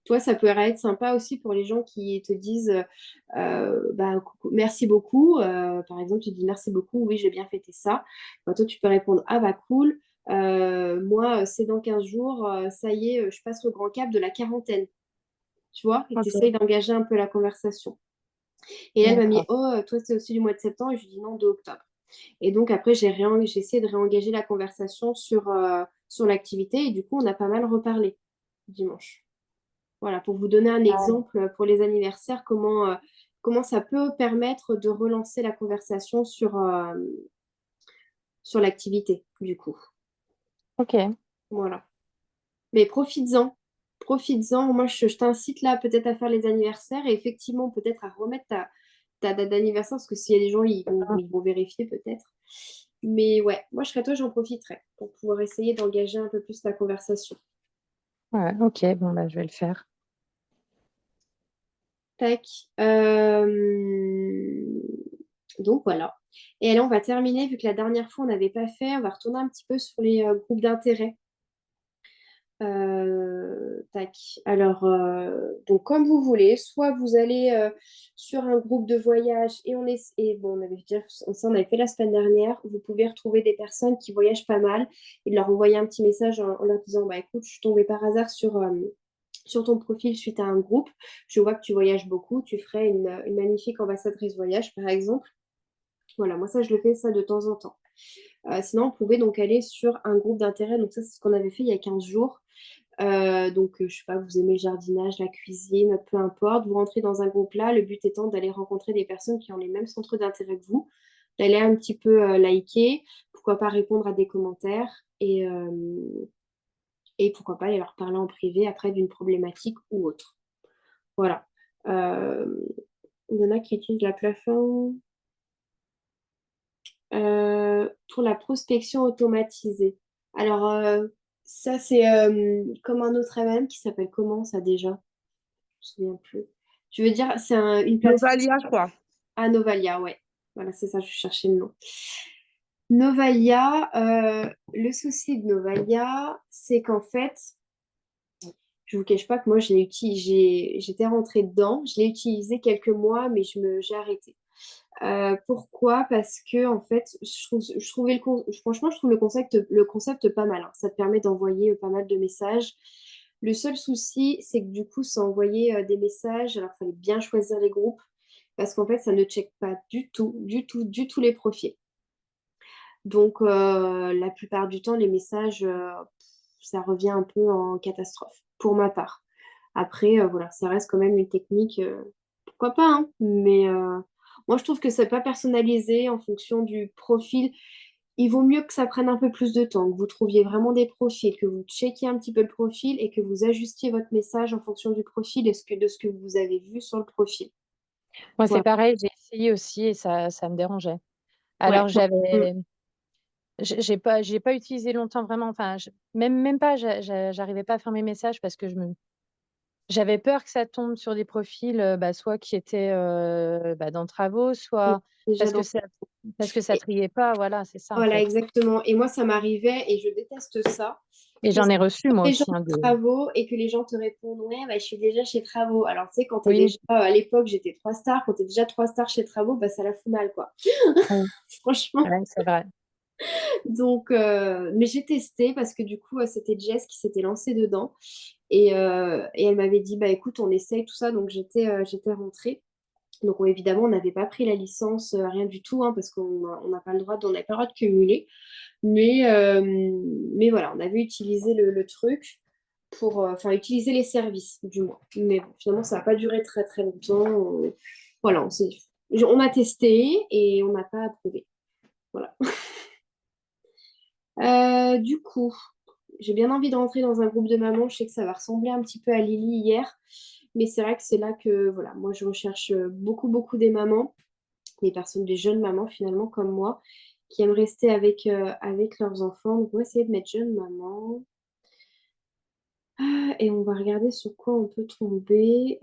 Tu vois, ça pourrait être sympa aussi pour les gens qui te disent, bah, coucou, merci beaucoup. Par exemple, tu dis merci beaucoup. Oui, j'ai bien fêté ça. Bah, toi, tu peux répondre, ah bah cool. Moi, c'est dans 15 jours. Ça y est, je passe le grand cap de la quarantaine, tu vois, et tu essayes Ok, d'engager un peu la conversation. Et là, elle m'a mis, d'accord. oh, toi, c'est aussi du mois de septembre. Et je lui dis non, de octobre. Et donc, après, j'ai essayé de réengager la conversation sur l'activité. Et du coup, on a pas mal reparlé dimanche. Voilà, pour vous donner un Ah, exemple pour les anniversaires, comment ça peut permettre de relancer la conversation sur l'activité, du coup. ok. Voilà. Mais profites-en. Profites-en. Moi, je t'incite là peut-être à faire les anniversaires et effectivement peut-être à remettre ta date d'anniversaire parce que s'il y a des gens, ils vont vérifier peut-être. Mais ouais, moi, je serais toi, j'en profiterais pour pouvoir essayer d'engager un peu plus la conversation. Ouais, ok, bon, bah, je vais le faire. Tac. Donc voilà. Et là, on va terminer, vu que la dernière fois, on n'avait pas fait, on va retourner un petit peu sur les groupes d'intérêt. Tac. Alors, donc comme vous voulez, soit vous allez sur un groupe de voyage et bon, on avait fait la semaine dernière. Vous pouvez retrouver des personnes qui voyagent pas mal et de leur envoyer un petit message en leur disant, bah écoute, je suis tombée par hasard sur ton profil suite à un groupe. Je vois que tu voyages beaucoup, tu ferais une magnifique ambassadrice voyage, par exemple. Voilà, moi ça, je le fais ça de temps en temps. Sinon, on pouvait donc aller sur un groupe d'intérêt. Donc ça, c'est ce qu'on avait fait il y a 15 jours. Je sais pas, vous aimez le jardinage, la cuisine, peu importe. Vous rentrez dans un groupe là, le but étant d'aller rencontrer des personnes qui ont les mêmes centres d'intérêt que vous, d'aller un petit peu liker, pourquoi pas répondre à des commentaires et pourquoi pas aller leur parler en privé après d'une problématique ou autre. Voilà. Euh, il y en a qui utilisent la plateforme pour la prospection automatisée. Alors, ça, c'est comme un autre MM qui s'appelle comment ça déjà? Je me souviens plus. Tu veux dire, c'est une plateforme. Novalia, je crois. Ah, Novalia, ouais. Voilà, c'est ça, je cherchais le nom. Novalia, le souci de Novalia, c'est qu'en fait, je vous cache pas que moi, j'étais rentrée dedans, je l'ai utilisé quelques mois, mais j'ai arrêté. Pourquoi? Parce que en fait, franchement, je trouve le concept pas mal, hein. Ça te permet d'envoyer pas mal de messages. Le seul souci, c'est que du coup, ça envoyait des messages. Alors, il fallait bien choisir les groupes parce qu'en fait, ça ne check pas du tout, du tout, du tout les profils. Donc, la plupart du temps, les messages, ça revient un peu en catastrophe, pour ma part. Après, voilà, ça reste quand même une technique, pourquoi pas, hein, mais moi, je trouve que c'est pas personnalisé en fonction du profil. Il vaut mieux que ça prenne un peu plus de temps, que vous trouviez vraiment des profils, que vous checkiez un petit peu le profil et que vous ajustiez votre message en fonction du profil et de ce que vous avez vu sur le profil. Moi, c'est Voilà. pareil, j'ai essayé aussi et ça me dérangeait. Ouais. Alors, j'ai pas utilisé longtemps vraiment, enfin, même pas, j'arrivais pas à faire mes messages parce que j'avais peur que ça tombe sur des profils, soit qui étaient dans travaux, soit Déjà parce que dans... ça triait pas, voilà, c'est ça en Voilà, fait. exactement. Et moi, ça m'arrivait et je déteste ça. Et j'en ai reçu moi Les gens aussi, hein, de travaux et que les gens te répondent, ouais, bah, je suis déjà chez Travaux. Alors, tu sais, quand t'es oui, déjà, à l'époque, j'étais 3 stars, quand t'es déjà 3 stars chez Travaux, bah, ça la fout mal, quoi. oui, Franchement. ouais, c'est vrai. Donc, mais j'ai testé parce que du coup, c'était Jess qui s'était lancée dedans et elle m'avait dit, bah écoute, on essaye tout ça. Donc, j'étais rentrée. Donc, évidemment, on n'avait pas pris la licence, rien du tout, hein, parce qu'on n'a pas le droit, on n'a pas le droit de cumuler. Mais voilà, on avait utilisé le truc pour, enfin, utiliser les services, du moins. Mais bon, finalement, ça n'a pas duré très très longtemps. Voilà, on a testé et on n'a pas approuvé. Voilà. Du coup, j'ai bien envie de rentrer dans un groupe de mamans. Je sais que ça va ressembler un petit peu à Lily hier, mais c'est vrai que c'est là que, voilà, moi je recherche beaucoup, beaucoup des mamans, des personnes, des jeunes mamans finalement comme moi, qui aiment rester avec leurs enfants. Donc, on va essayer de mettre jeune maman. Et on va regarder sur quoi on peut tomber.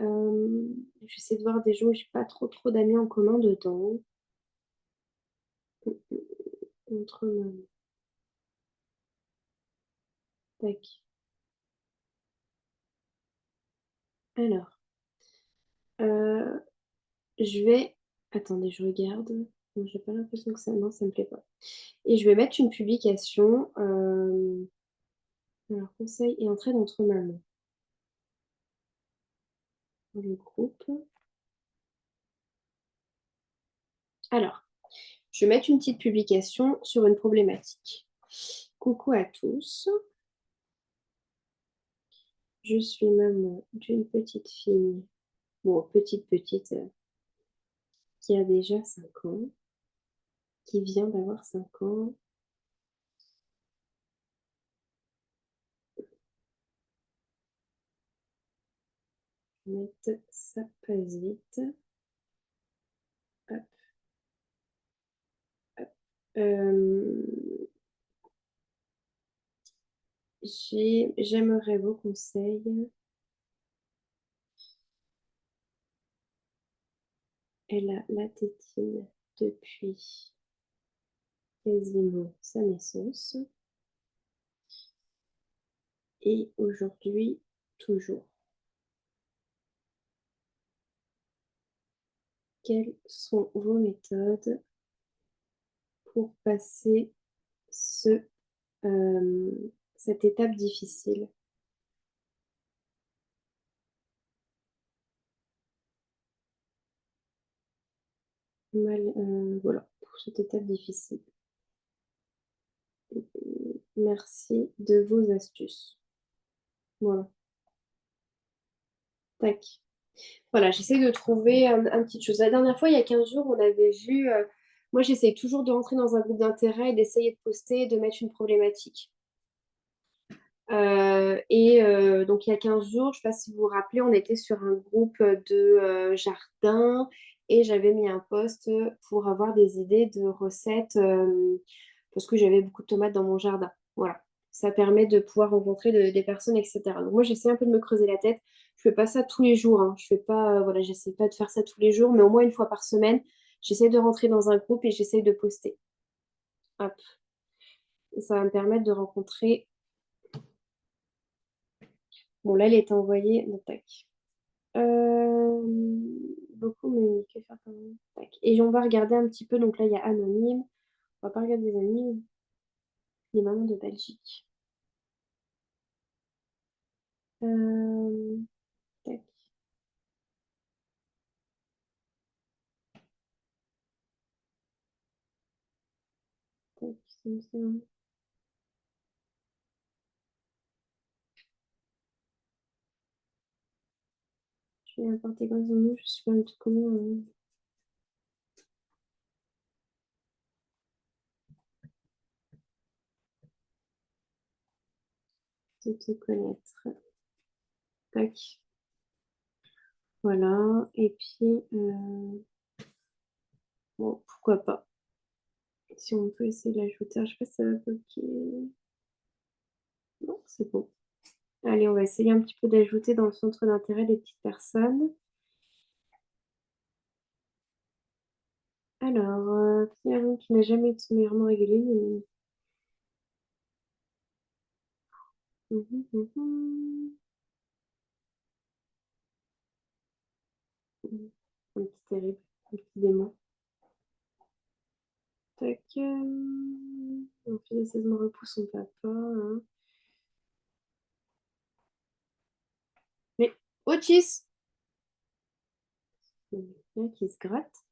J'essaie de voir des gens où j'ai pas trop, trop d'amis en commun dedans. Entre mamans. Tac. Alors, euh, je vais. Attendez, je regarde. Non, j'ai pas l'impression que ça. Non, ça me plaît pas. Et je vais mettre une publication. Alors, conseil et entraide entre mamans. Dans le groupe. Alors, je vais mettre une petite publication sur une problématique. Coucou à tous. Je suis maman d'une petite fille. Bon, petite, qui a déjà 5 ans, qui vient d'avoir 5 ans. Je vais mettre ça passe vite. Hop, hop. J'aimerais vos conseils. Elle a la tétine depuis quasiment sa naissance. Et aujourd'hui, toujours. Quelles sont vos méthodes pour passer cette étape difficile? voilà, pour cette étape difficile. Merci de vos astuces. Voilà. Tac. Voilà, j'essaie de trouver un petite chose. La dernière fois, il y a 15 jours, on avait vu. Moi, j'essaie toujours de rentrer dans un groupe d'intérêt et d'essayer de poster, de mettre une problématique. Donc, il y a 15 jours, je ne sais pas si vous vous rappelez, on était sur un groupe de jardin et j'avais mis un post pour avoir des idées de recettes parce que j'avais beaucoup de tomates dans mon jardin. Voilà. Ça permet de pouvoir rencontrer des personnes, etc. Donc, moi, j'essaie un peu de me creuser la tête. Je ne fais pas ça tous les jours. Hein. Je fais pas, voilà, j'essaie pas de faire ça tous les jours, mais au moins une fois par semaine, j'essaie de rentrer dans un groupe et j'essaie de poster. Hop. Et ça va me permettre de rencontrer. Bon, là, elle est envoyée. Donc, tac. Beaucoup, mais que faire quand même. Tac. Et on va regarder un petit peu. Donc là, il y a anonyme. On va pas regarder les anonymes. Les mamans de Belgique. Tac. Tac. C'est bon. Je vais apporter quoi de nous. Je suis pas du tout comment. De te connaître. Tac. Voilà. Et puis, bon, pourquoi pas. Si on peut essayer de l'ajouter. Je sais pas si ça va bloquer. Non, c'est bon. Allez, on va essayer un petit peu d'ajouter dans le centre d'intérêt des petites personnes. Alors, Pierre, qui n'a jamais été sommairement régulier. Un petit terrible, un petit démon. Tac. On fait les 16 mois repousse son papa. Hein. Mais, Otis! Il y en a qui se gratte.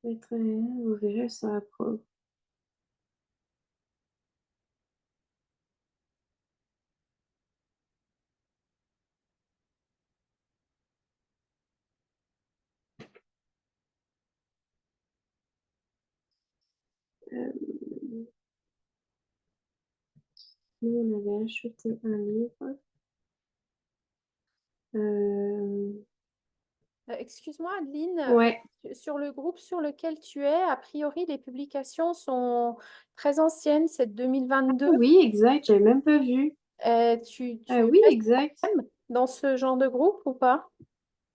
Vous verrez, ça approuve. Nous, on avait acheté un livre. Excuse-moi, Adeline, Ouais. sur le groupe sur lequel tu es, a priori, les publications sont très anciennes, c'est de 2022. Oui, exact, j'avais même pas vu. Tu Oui, restes exact. dans ce genre de groupe ou pas?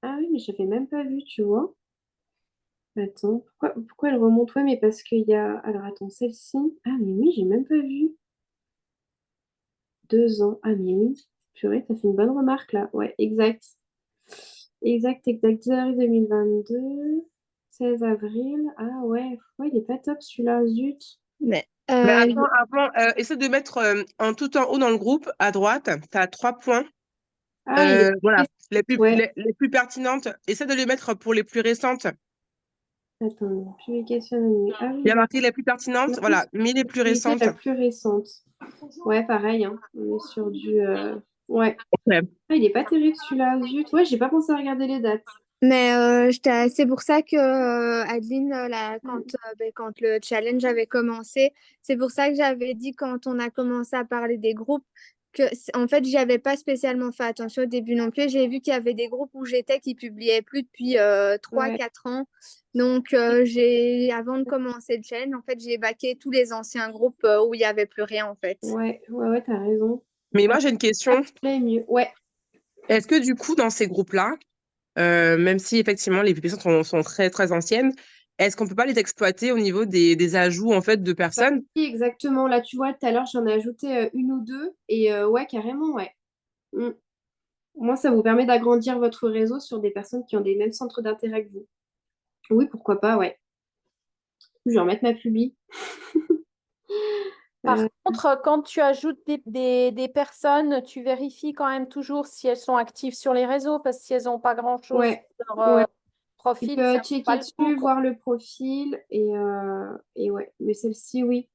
Ah oui, mais j'avais même pas vu, tu vois. Attends, pourquoi elle remonte? Ouais, mais parce qu'il y a. Alors attends, celle-ci. Ah, mais oui, j'ai même pas vu. 2 ans. Ah, mais oui. Purée, t'as fait une bonne remarque là. Ouais, exact. Exact, exact. 10 avril 2022. 16 avril. Ah ouais, ouais, il est pas top celui-là, zut. Mais, Mais attends, essaie de mettre en tout en haut dans le groupe, à droite, tu as 3 points. Ah, il est Voilà, ouais. les plus pertinentes. Essaie de les mettre pour les plus récentes. Attends, publication anonyme. Ah Il y oui, a marqué les plus pertinentes, non, voilà, mais les plus publicité récentes. la plus récente. Ouais, pareil, hein. On est sur du. Ouais. Ouais. Ah, il est pas terrible celui-là, zut. Ouais, j'ai pas pensé à regarder les dates. mais c'est pour ça que Adeline, quand le challenge avait commencé, c'est pour ça que j'avais dit quand on a commencé à parler des groupes que en fait, j'y avais pas spécialement fait attention au début non plus. J'ai vu qu'il y avait des groupes où j'étais qui publiaient plus depuis 3-4 ans. Donc, avant de commencer le challenge, en fait, j'ai baqué tous les anciens groupes où il n'y avait plus rien en fait. Ouais, t'as raison. Mais moi, j'ai une question. Là est mieux. Ouais. Est-ce que du coup, dans ces groupes-là, même si effectivement les publications sont très, très anciennes, est-ce qu'on peut pas les exploiter au niveau des ajouts en fait de personnes? Oui, exactement. Là, tu vois, tout à l'heure, j'en ai ajouté une ou deux. Et ouais, carrément, ouais. Mm. Moi, ça vous permet d'agrandir votre réseau sur des personnes qui ont des mêmes centres d'intérêt que vous. Oui, pourquoi pas, ouais. Je vais remettre ma publi. Par Euh, contre, quand tu ajoutes des personnes, tu vérifies quand même toujours si elles sont actives sur les réseaux, parce que si elles n'ont pas grand-chose ouais, sur leur ouais. Tu profil, peux ça vaut pas checker le coup, dessus, quoi. voir le profil et ouais. Mais celle-ci, oui,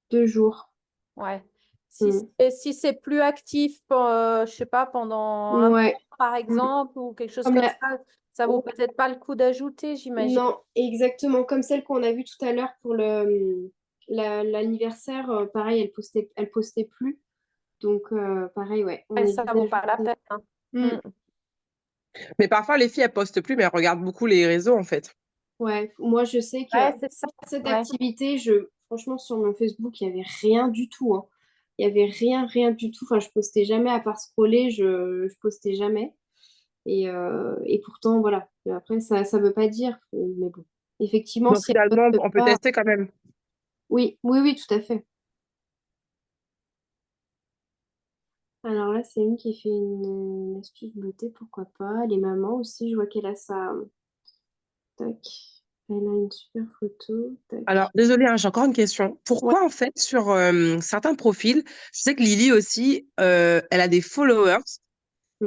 2 jours. Ouais. Mm. Si c'est plus actif, je sais pas, pendant un mois, Ouais. par Mm. exemple, ou quelque chose Comme comme la... ça vaut peut-être pas le coup d'ajouter, j'imagine. Non, exactement. Comme celle qu'on a vue tout à l'heure pour l'anniversaire, pareil, elle postait plus. Donc, pareil, ouais, on Ouais, ça évite vaut pas la d'ajouter. peine, hein. Mm. Mais parfois, les filles, elles postent plus, mais elles regardent beaucoup les réseaux, en fait. Ouais, moi, je sais que Ouais, c'est ça. cette Ouais. activité, franchement, sur mon Facebook, il n'y avait rien du tout, hein. Il n'y avait rien, rien du tout. Enfin, je postais jamais, à part scroller, je postais jamais. Et pourtant, voilà. Après, ça ne veut pas dire. Mais bon, effectivement, Donc si elle finalement, poste on peut pas. tester quand même. Oui, oui, oui, tout à fait. Alors là, c'est une qui fait une astuce beauté, pourquoi pas. Les mamans aussi, je vois qu'elle a ça. Tac. Elle a une super photo. Alors, Tac. désolée, hein, j'ai encore une question. Ouais, Pourquoi, en fait, sur certains profils, je sais que Lily aussi, elle a des followers.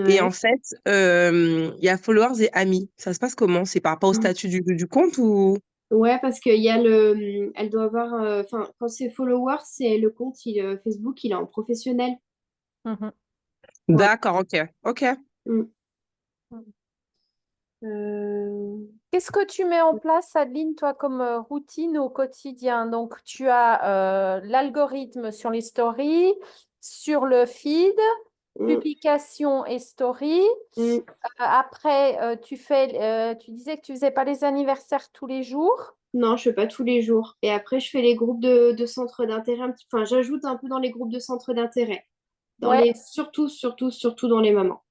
Et en ouais. fait, il y a followers et amis. Ça se passe comment? C'est par rapport au statut du compte ou... Ouais, parce qu'il y a elle doit avoir, enfin, quand c'est followers, c'est le compte Facebook, il est en professionnel. Mhm. Voilà. D'accord, ok. Ok. Mm. Euh, Qu'est-ce que tu mets en place, Adeline, toi, comme routine au quotidien? Donc, tu as l'algorithme sur les stories, sur le feed, mm, publication et story. mm. Après, tu disais que tu faisais pas les anniversaires tous les jours. Non, je fais pas tous les jours. Et après, je fais les groupes de centres d'intérêt un petit peu. Enfin, j'ajoute un peu dans les groupes de centres d'intérêt. Ouais, Surtout dans les mamans.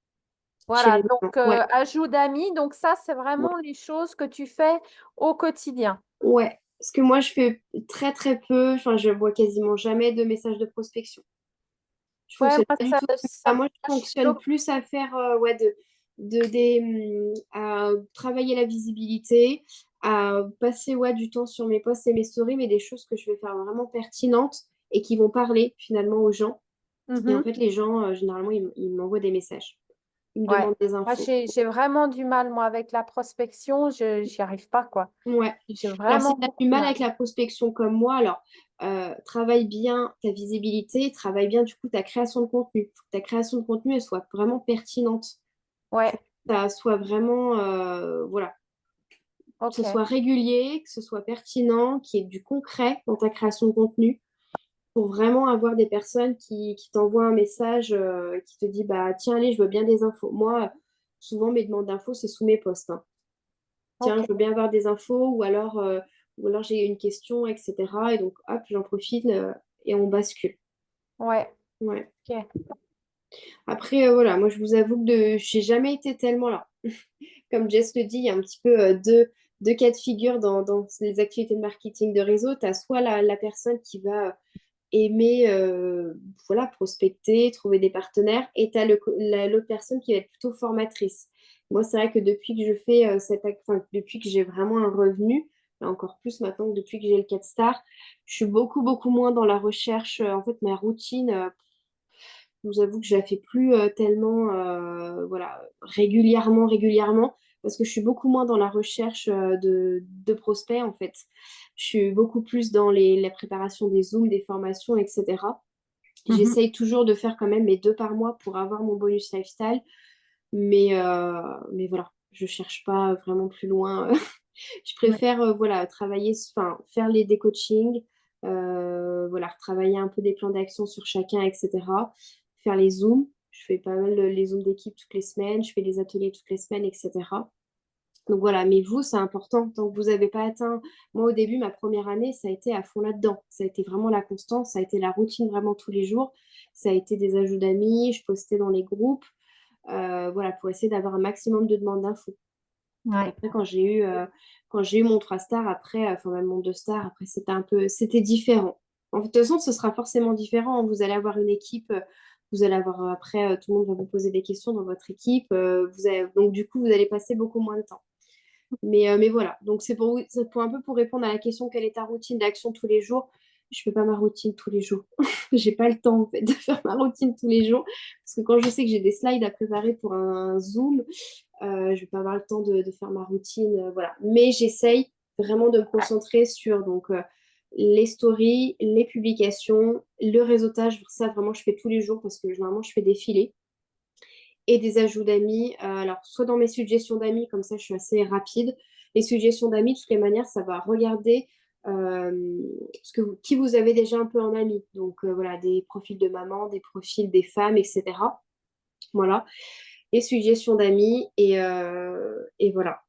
Chez voilà. les Donc, mamans. Ouais. ajout d'amis. Donc, ça, c'est Ouais. vraiment les choses que tu fais au quotidien. Ouais. Parce que moi, je fais très, très peu. Enfin, je vois quasiment jamais de messages de prospection. Je Ouais, fonctionne moi, pas du tout comme ça. Moi, je je suis fonctionne plus à faire ouais, à travailler la visibilité, à passer ouais, du temps sur mes posts et mes stories, mais des choses que je vais faire vraiment pertinentes et qui vont parler finalement aux gens. Et en Mhm. fait, les gens, généralement, ils m'envoient des messages. Ils me Ouais. demandent des Moi, infos. j'ai vraiment du mal, moi, avec la prospection. Je J'y arrive pas, quoi. Ouais. J'ai Alors, si vraiment tu as beaucoup du de mal mal. avec la prospection comme moi, alors travaille bien ta visibilité, travaille bien du coup ta création de contenu. Faut que ta création de contenu elle soit vraiment pertinente. Faut Ouais, que ça soit vraiment, voilà, que ce ok. soit régulier, que ce soit pertinent, qu'il y ait du concret dans ta création de contenu pour vraiment avoir des personnes qui t'envoient un message qui te dit bah tiens allez je veux bien des infos. Moi souvent mes demandes d'infos c'est sous mes posts, hein. Tiens Ok. je veux bien avoir des infos ou alors j'ai une question etc. Et donc hop j'en profite et on bascule. Ouais. Ouais. Ok. Après voilà moi je vous avoue que j'ai jamais été tellement là. Comme Jess le dit, il y a un petit peu deux cas de figure dans les activités de marketing de réseau. Tu as soit la personne qui va aimer voilà, prospecter, trouver des partenaires, et tu as l'autre personne qui va être plutôt formatrice. Moi, c'est vrai que depuis que je fais enfin, depuis que j'ai vraiment un revenu, et encore plus maintenant que depuis que j'ai le 4 star, je suis beaucoup, beaucoup moins dans la recherche. En fait, ma routine, je vous avoue que je la fais plus tellement voilà, régulièrement, parce que je suis beaucoup moins dans la recherche de prospects, en fait. Je suis beaucoup plus dans la préparation des Zooms, des formations, etc. Mhm. J'essaye toujours de faire quand même mes 2 par mois pour avoir mon bonus lifestyle, mais voilà, je cherche pas vraiment plus loin. Je Ouais. préfère voilà, travailler, enfin, faire des coachings, voilà, travailler un peu des plans d'action sur chacun, etc. Faire les Zooms. Je fais pas mal les Zooms d'équipe toutes les semaines, je fais des ateliers toutes les semaines, etc. Donc voilà, mais vous, c'est important. Tant que vous n'avez pas atteint, moi au début, ma première année, ça a été à fond là-dedans. Ça a été vraiment la constance, ça a été la routine vraiment tous les jours. Ça a été des ajouts d'amis, je postais dans les groupes, voilà, pour essayer d'avoir un maximum de demandes d'infos. Ouais. Après, quand j'ai eu mon 3 stars, après, enfin même mon 2 stars, après, c'était différent. De toute façon, ce sera forcément différent. Vous allez avoir une équipe, vous allez avoir, après, tout le monde va vous poser des questions dans votre équipe. Donc, du coup, vous allez passer beaucoup moins de temps. Mais voilà, donc c'est pour un peu pour répondre à la question, quelle est ta routine d'action tous les jours? Je fais pas ma routine tous les jours. J'ai pas le temps en fait de faire ma routine tous les jours parce que quand je sais que j'ai des slides à préparer pour un Zoom, je vais pas avoir le temps de faire ma routine, voilà. Mais j'essaye vraiment de me concentrer sur les stories, les publications, le réseautage. Ça vraiment je fais tous les jours parce que généralement je fais défiler et des ajouts d'amis. Alors, soit dans mes suggestions d'amis, comme ça je suis assez rapide. Les suggestions d'amis, de toutes les manières, ça va regarder qui vous avez déjà un peu en ami. Donc, voilà, des profils de maman, des profils des femmes, etc. Voilà. Les suggestions d'amis et voilà.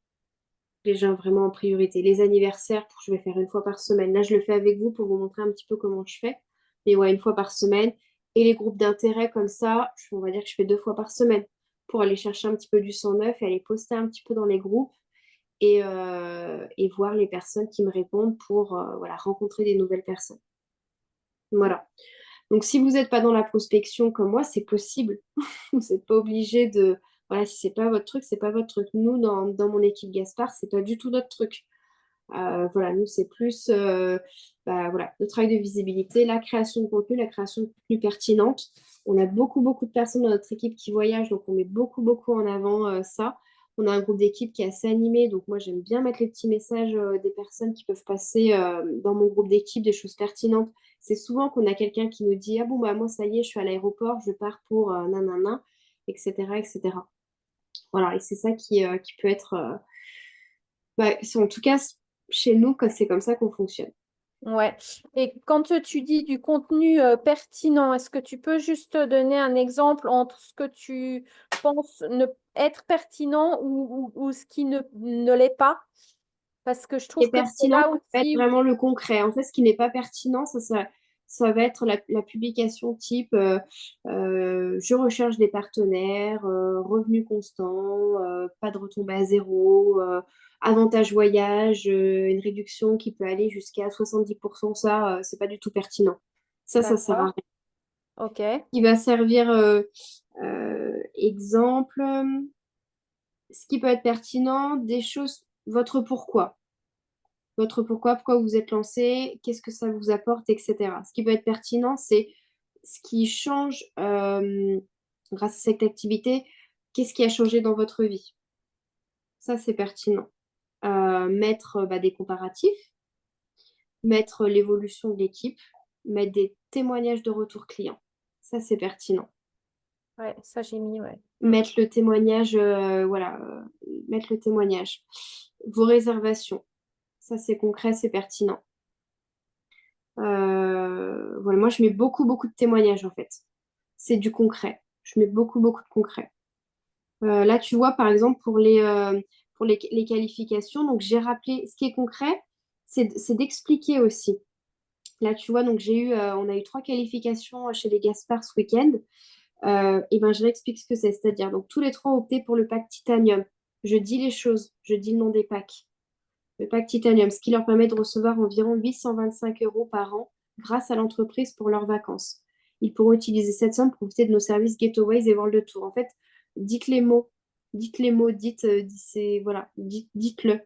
Les gens vraiment en priorité. Les anniversaires, je vais faire une fois par semaine. Là, je le fais avec vous pour vous montrer un petit peu comment je fais. Mais ouais, une fois par semaine. Et les groupes d'intérêt comme ça, on va dire que je fais 2 fois par semaine pour aller chercher un petit peu du sang neuf et aller poster un petit peu dans les groupes et voir les personnes qui me répondent pour voilà, rencontrer des nouvelles personnes. Voilà. Donc, si vous n'êtes pas dans la prospection comme moi, c'est possible. Vous n'êtes pas obligé de. Voilà, si c'est pas votre truc, c'est pas votre truc. Nous, dans mon équipe Gaspard, c'est pas du tout notre truc. Voilà, nous, c'est plus voilà, le travail de visibilité, la création de contenu, la création de contenu pertinente. On a beaucoup, beaucoup de personnes dans notre équipe qui voyagent, donc on met beaucoup, beaucoup en avant ça. On a un groupe d'équipe qui est assez animé, donc moi, j'aime bien mettre les petits messages des personnes qui peuvent passer dans mon groupe d'équipe, des choses pertinentes. C'est souvent qu'on a quelqu'un qui nous dit, ah bon, bah moi, ça y est, je suis à l'aéroport, je pars pour nanana, etc., etc. Voilà, et c'est ça qui peut être en tout cas, chez nous, c'est comme ça qu'on fonctionne. Ouais. Et quand tu dis du contenu pertinent, est-ce que tu peux juste donner un exemple entre ce que tu penses être pertinent ou ce qui ne l'est pas? Parce que je Ce qui trouve est que c'est pertinent, là ça va être aussi. vraiment le concret. En fait, ce qui n'est pas pertinent, ça va être la publication type je recherche des partenaires, revenus constants, pas de retombées à zéro, avantage voyage, une réduction qui peut aller jusqu'à 70%. Ça, c'est pas du tout pertinent. Ça sert à D'accord. rien. OK. Qui va servir exemple, ce qui peut être pertinent, des choses, votre pourquoi vous êtes lancé, qu'est-ce que ça vous apporte, etc. Ce qui peut être pertinent, c'est ce qui change grâce à cette activité, qu'est-ce qui a changé dans votre vie. Ça, c'est pertinent. Mettre des comparatifs, mettre l'évolution de l'équipe, mettre des témoignages de retour client. Ça, c'est pertinent. Ouais, ça j'ai mis, ouais. Mettre le témoignage, mettre le témoignage. Vos réservations. Ça, c'est concret, c'est pertinent. Voilà, moi, je mets beaucoup, beaucoup de témoignages, en fait. C'est du concret. Je mets beaucoup, beaucoup de concret. Là, tu vois, par exemple, pour les qualifications, donc j'ai rappelé, ce qui est concret, c'est d'expliquer aussi. Là, tu vois, donc on a eu 3 qualifications chez les Gaspard ce week-end. Et ben, je réexplique ce que c'est. C'est-à-dire, donc tous les 3 ont opté pour le pack Titanium. Je dis les choses, je dis le nom des packs. Le pack Titanium, ce qui leur permet de recevoir environ 825 € par an grâce à l'entreprise pour leurs vacances. Ils pourront utiliser cette somme pour profiter de nos services Getaways et World Tour. En fait, dites les mots, voilà, dites-le.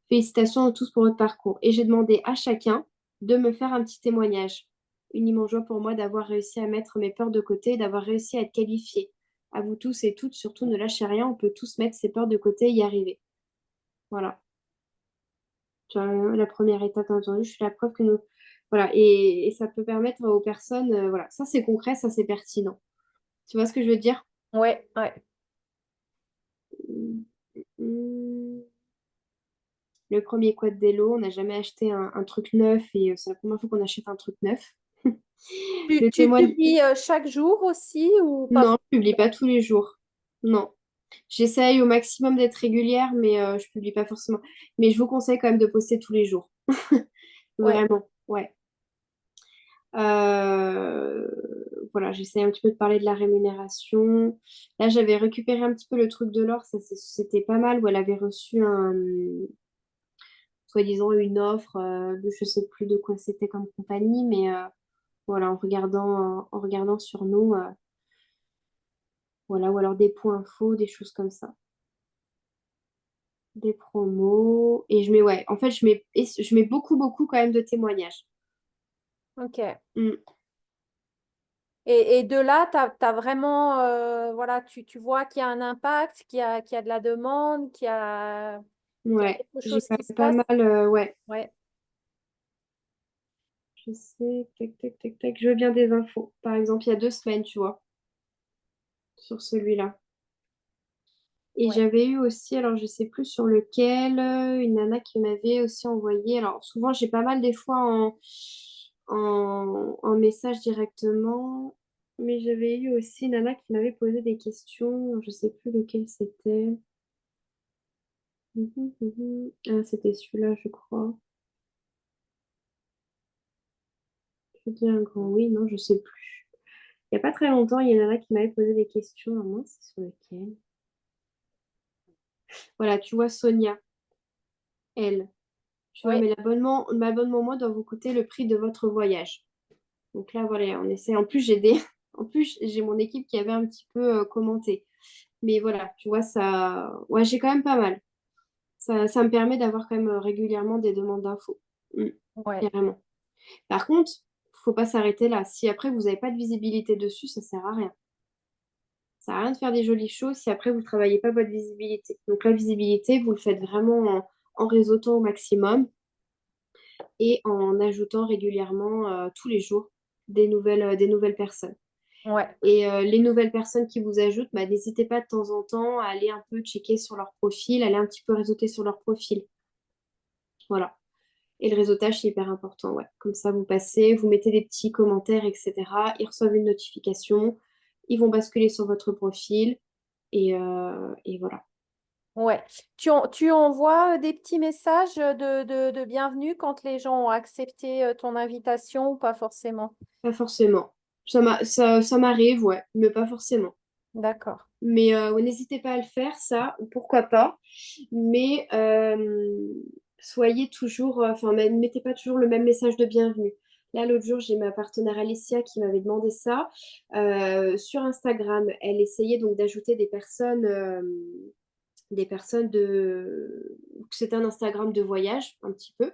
Félicitations à tous pour votre parcours. Et j'ai demandé à chacun de me faire un petit témoignage. Une immense joie pour moi d'avoir réussi à mettre mes peurs de côté et d'avoir réussi à être qualifié. À vous tous et toutes, surtout ne lâchez rien, on peut tous mettre ses peurs de côté et y arriver. Voilà. Tu vois, la première étape, entendu, je suis la preuve que nous. Voilà, et ça peut permettre aux personnes, voilà, ça c'est concret, ça c'est pertinent. Tu vois ce que je veux dire? Ouais, ouais. Le premier quad d'élo, on n'a jamais acheté un truc neuf et c'est la première fois qu'on achète un truc neuf. Le Tu témoignage. publies chaque jour aussi ou pas? Non, je publie pas tous les jours. Non. J'essaye au maximum d'être régulière, mais je publie pas forcément. Mais je vous conseille quand même de poster tous les jours. Ouais. Vraiment, ouais. Voilà, j'essaie un petit peu de parler de la rémunération. Là, j'avais récupéré un petit peu le truc de l'or, ça c'était pas mal, où elle avait reçu soi-disant une offre de je sais plus de quoi c'était comme compagnie, mais voilà, en regardant sur nous, voilà, ou alors des points infos, des choses comme ça. des promos. Et je mets, ouais, en fait, je mets beaucoup, beaucoup quand même de témoignages. Ok. Mm. Et de là, tu as vraiment, voilà, tu vois qu'il y a un impact, qu'il y a de la demande, qu'il y a Ouais, quelque j'ai chose quand qui se même pas passe. mal, ouais. Ouais. Je sais, tac, tac, tac, tac. Je veux bien des infos. Par exemple, il y a 2 semaines, tu vois, sur celui-là. Et Ouais. j'avais eu aussi, alors je sais plus sur lequel, une nana qui m'avait aussi envoyé. Alors souvent, j'ai pas mal des fois en message directement. Mais j'avais eu aussi une nana qui m'avait posé des questions. Je sais plus lequel c'était. Ah, c'était celui-là, je crois. Je dis un grand oui, non, je sais plus. Il n'y a pas très longtemps, il y a une nana qui m'avait posé des questions. Ah mince, c'est sur lequel? Voilà, tu vois, Sonia, elle. Tu vois, Ouais. mais l'abonnement, moi, doit vous coûter le prix de votre voyage. Donc là, voilà, on essaie. En plus, en plus, j'ai mon équipe qui avait un petit peu commenté. Mais voilà, tu vois, ça. Ouais, j'ai quand même pas mal. Ça me permet d'avoir quand même régulièrement des demandes d'infos. Mm, Ouais. carrément. Par contre, faut pas s'arrêter là. Si après, vous n'avez pas de visibilité dessus, ça sert à rien. Ça sert à rien de faire des jolies choses si après, vous ne travaillez pas votre visibilité. Donc la visibilité, vous le faites vraiment en réseautant au maximum et en ajoutant régulièrement tous les jours des nouvelles personnes. Ouais. Et les nouvelles personnes qui vous ajoutent, bah, n'hésitez pas de temps en temps à aller un peu checker sur leur profil, aller un petit peu réseauter sur leur profil. Voilà. Et le réseautage, c'est hyper important. Ouais. Comme ça, vous passez, vous mettez des petits commentaires, etc. Ils reçoivent une notification, ils vont basculer sur votre profil et voilà. Ouais. Tu envoies des petits messages de bienvenue quand les gens ont accepté ton invitation ou pas forcément? Pas forcément. Ça m'arrive, ouais, mais pas forcément. D'accord. Mais ouais, n'hésitez pas à le faire, ça, pourquoi pas. Mais soyez toujours, enfin, ne mettez pas toujours le même message de bienvenue. Là, l'autre jour, j'ai ma partenaire Alicia qui m'avait demandé ça. Sur Instagram, elle essayait donc d'ajouter des personnes de... C'était un Instagram de voyage, un petit peu.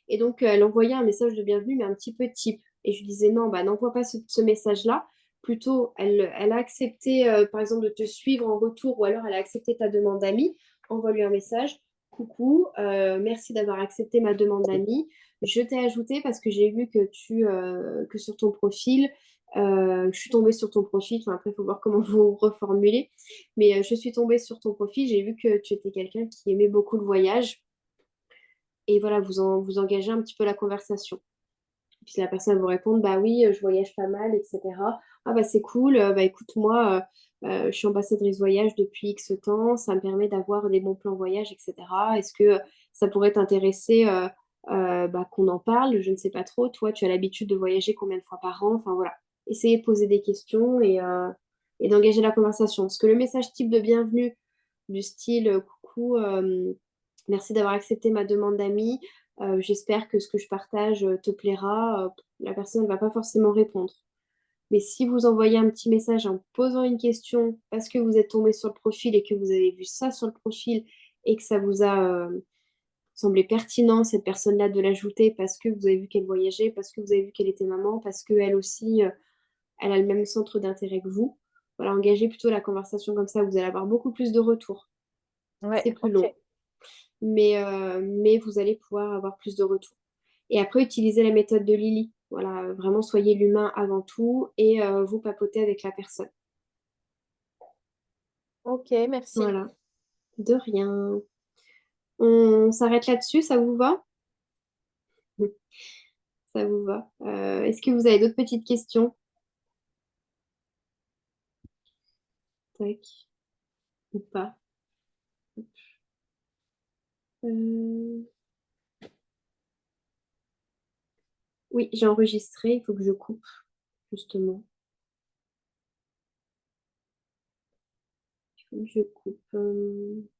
Et donc, elle envoyait un message de bienvenue, mais un petit peu type. Et je lui disais, non, bah, n'envoie pas ce message-là. Plutôt, elle a accepté, par exemple, de te suivre en retour, ou alors elle a accepté ta demande d'amis. Envoie-lui un message. Coucou, merci d'avoir accepté ma demande d'amis. Je t'ai ajouté parce que j'ai vu que sur ton profil, je suis tombée sur ton profil. Enfin, après, il faut voir comment vous reformulez. Mais je suis tombée sur ton profil. J'ai vu que tu étais quelqu'un qui aimait beaucoup le voyage et voilà, vous engagez un petit peu la conversation. Puis la personne vous répond, bah oui, je voyage pas mal, etc. Ah bah c'est cool, bah écoute, moi, je suis ambassadrice voyage depuis X temps, ça me permet d'avoir des bons plans voyage, etc. Est-ce que ça pourrait t'intéresser bah, qu'on en parle? Je ne sais pas trop. Toi, tu as l'habitude de voyager combien de fois par an? Enfin voilà, essayez de poser des questions et d'engager la conversation. Parce que le message type de bienvenue du style coucou, merci d'avoir accepté ma demande d'amis. J'espère que ce que je partage te plaira. La personne ne va pas forcément répondre. Mais si vous envoyez un petit message en posant une question parce que vous êtes tombé sur le profil et que vous avez vu ça sur le profil et que ça vous a semblé pertinent, cette personne-là, de l'ajouter parce que vous avez vu qu'elle voyageait, parce que vous avez vu qu'elle était maman, parce qu'elle aussi, elle a le même centre d'intérêt que vous. Voilà, engagez plutôt la conversation comme ça, vous allez avoir beaucoup plus de retours. Ouais, C'est plus ok. long, mais vous allez pouvoir avoir plus de retours. Et après, utilisez la méthode de Lily. Voilà, vraiment, soyez l'humain avant tout et vous papotez avec la personne. Ok, merci. Voilà, de rien. On s'arrête là-dessus, ça vous va? Ça vous va. Est-ce que vous avez d'autres petites questions? Tac, ou pas? Euh, Oui, j'ai enregistré, il faut que je coupe, justement. Il faut que je coupe.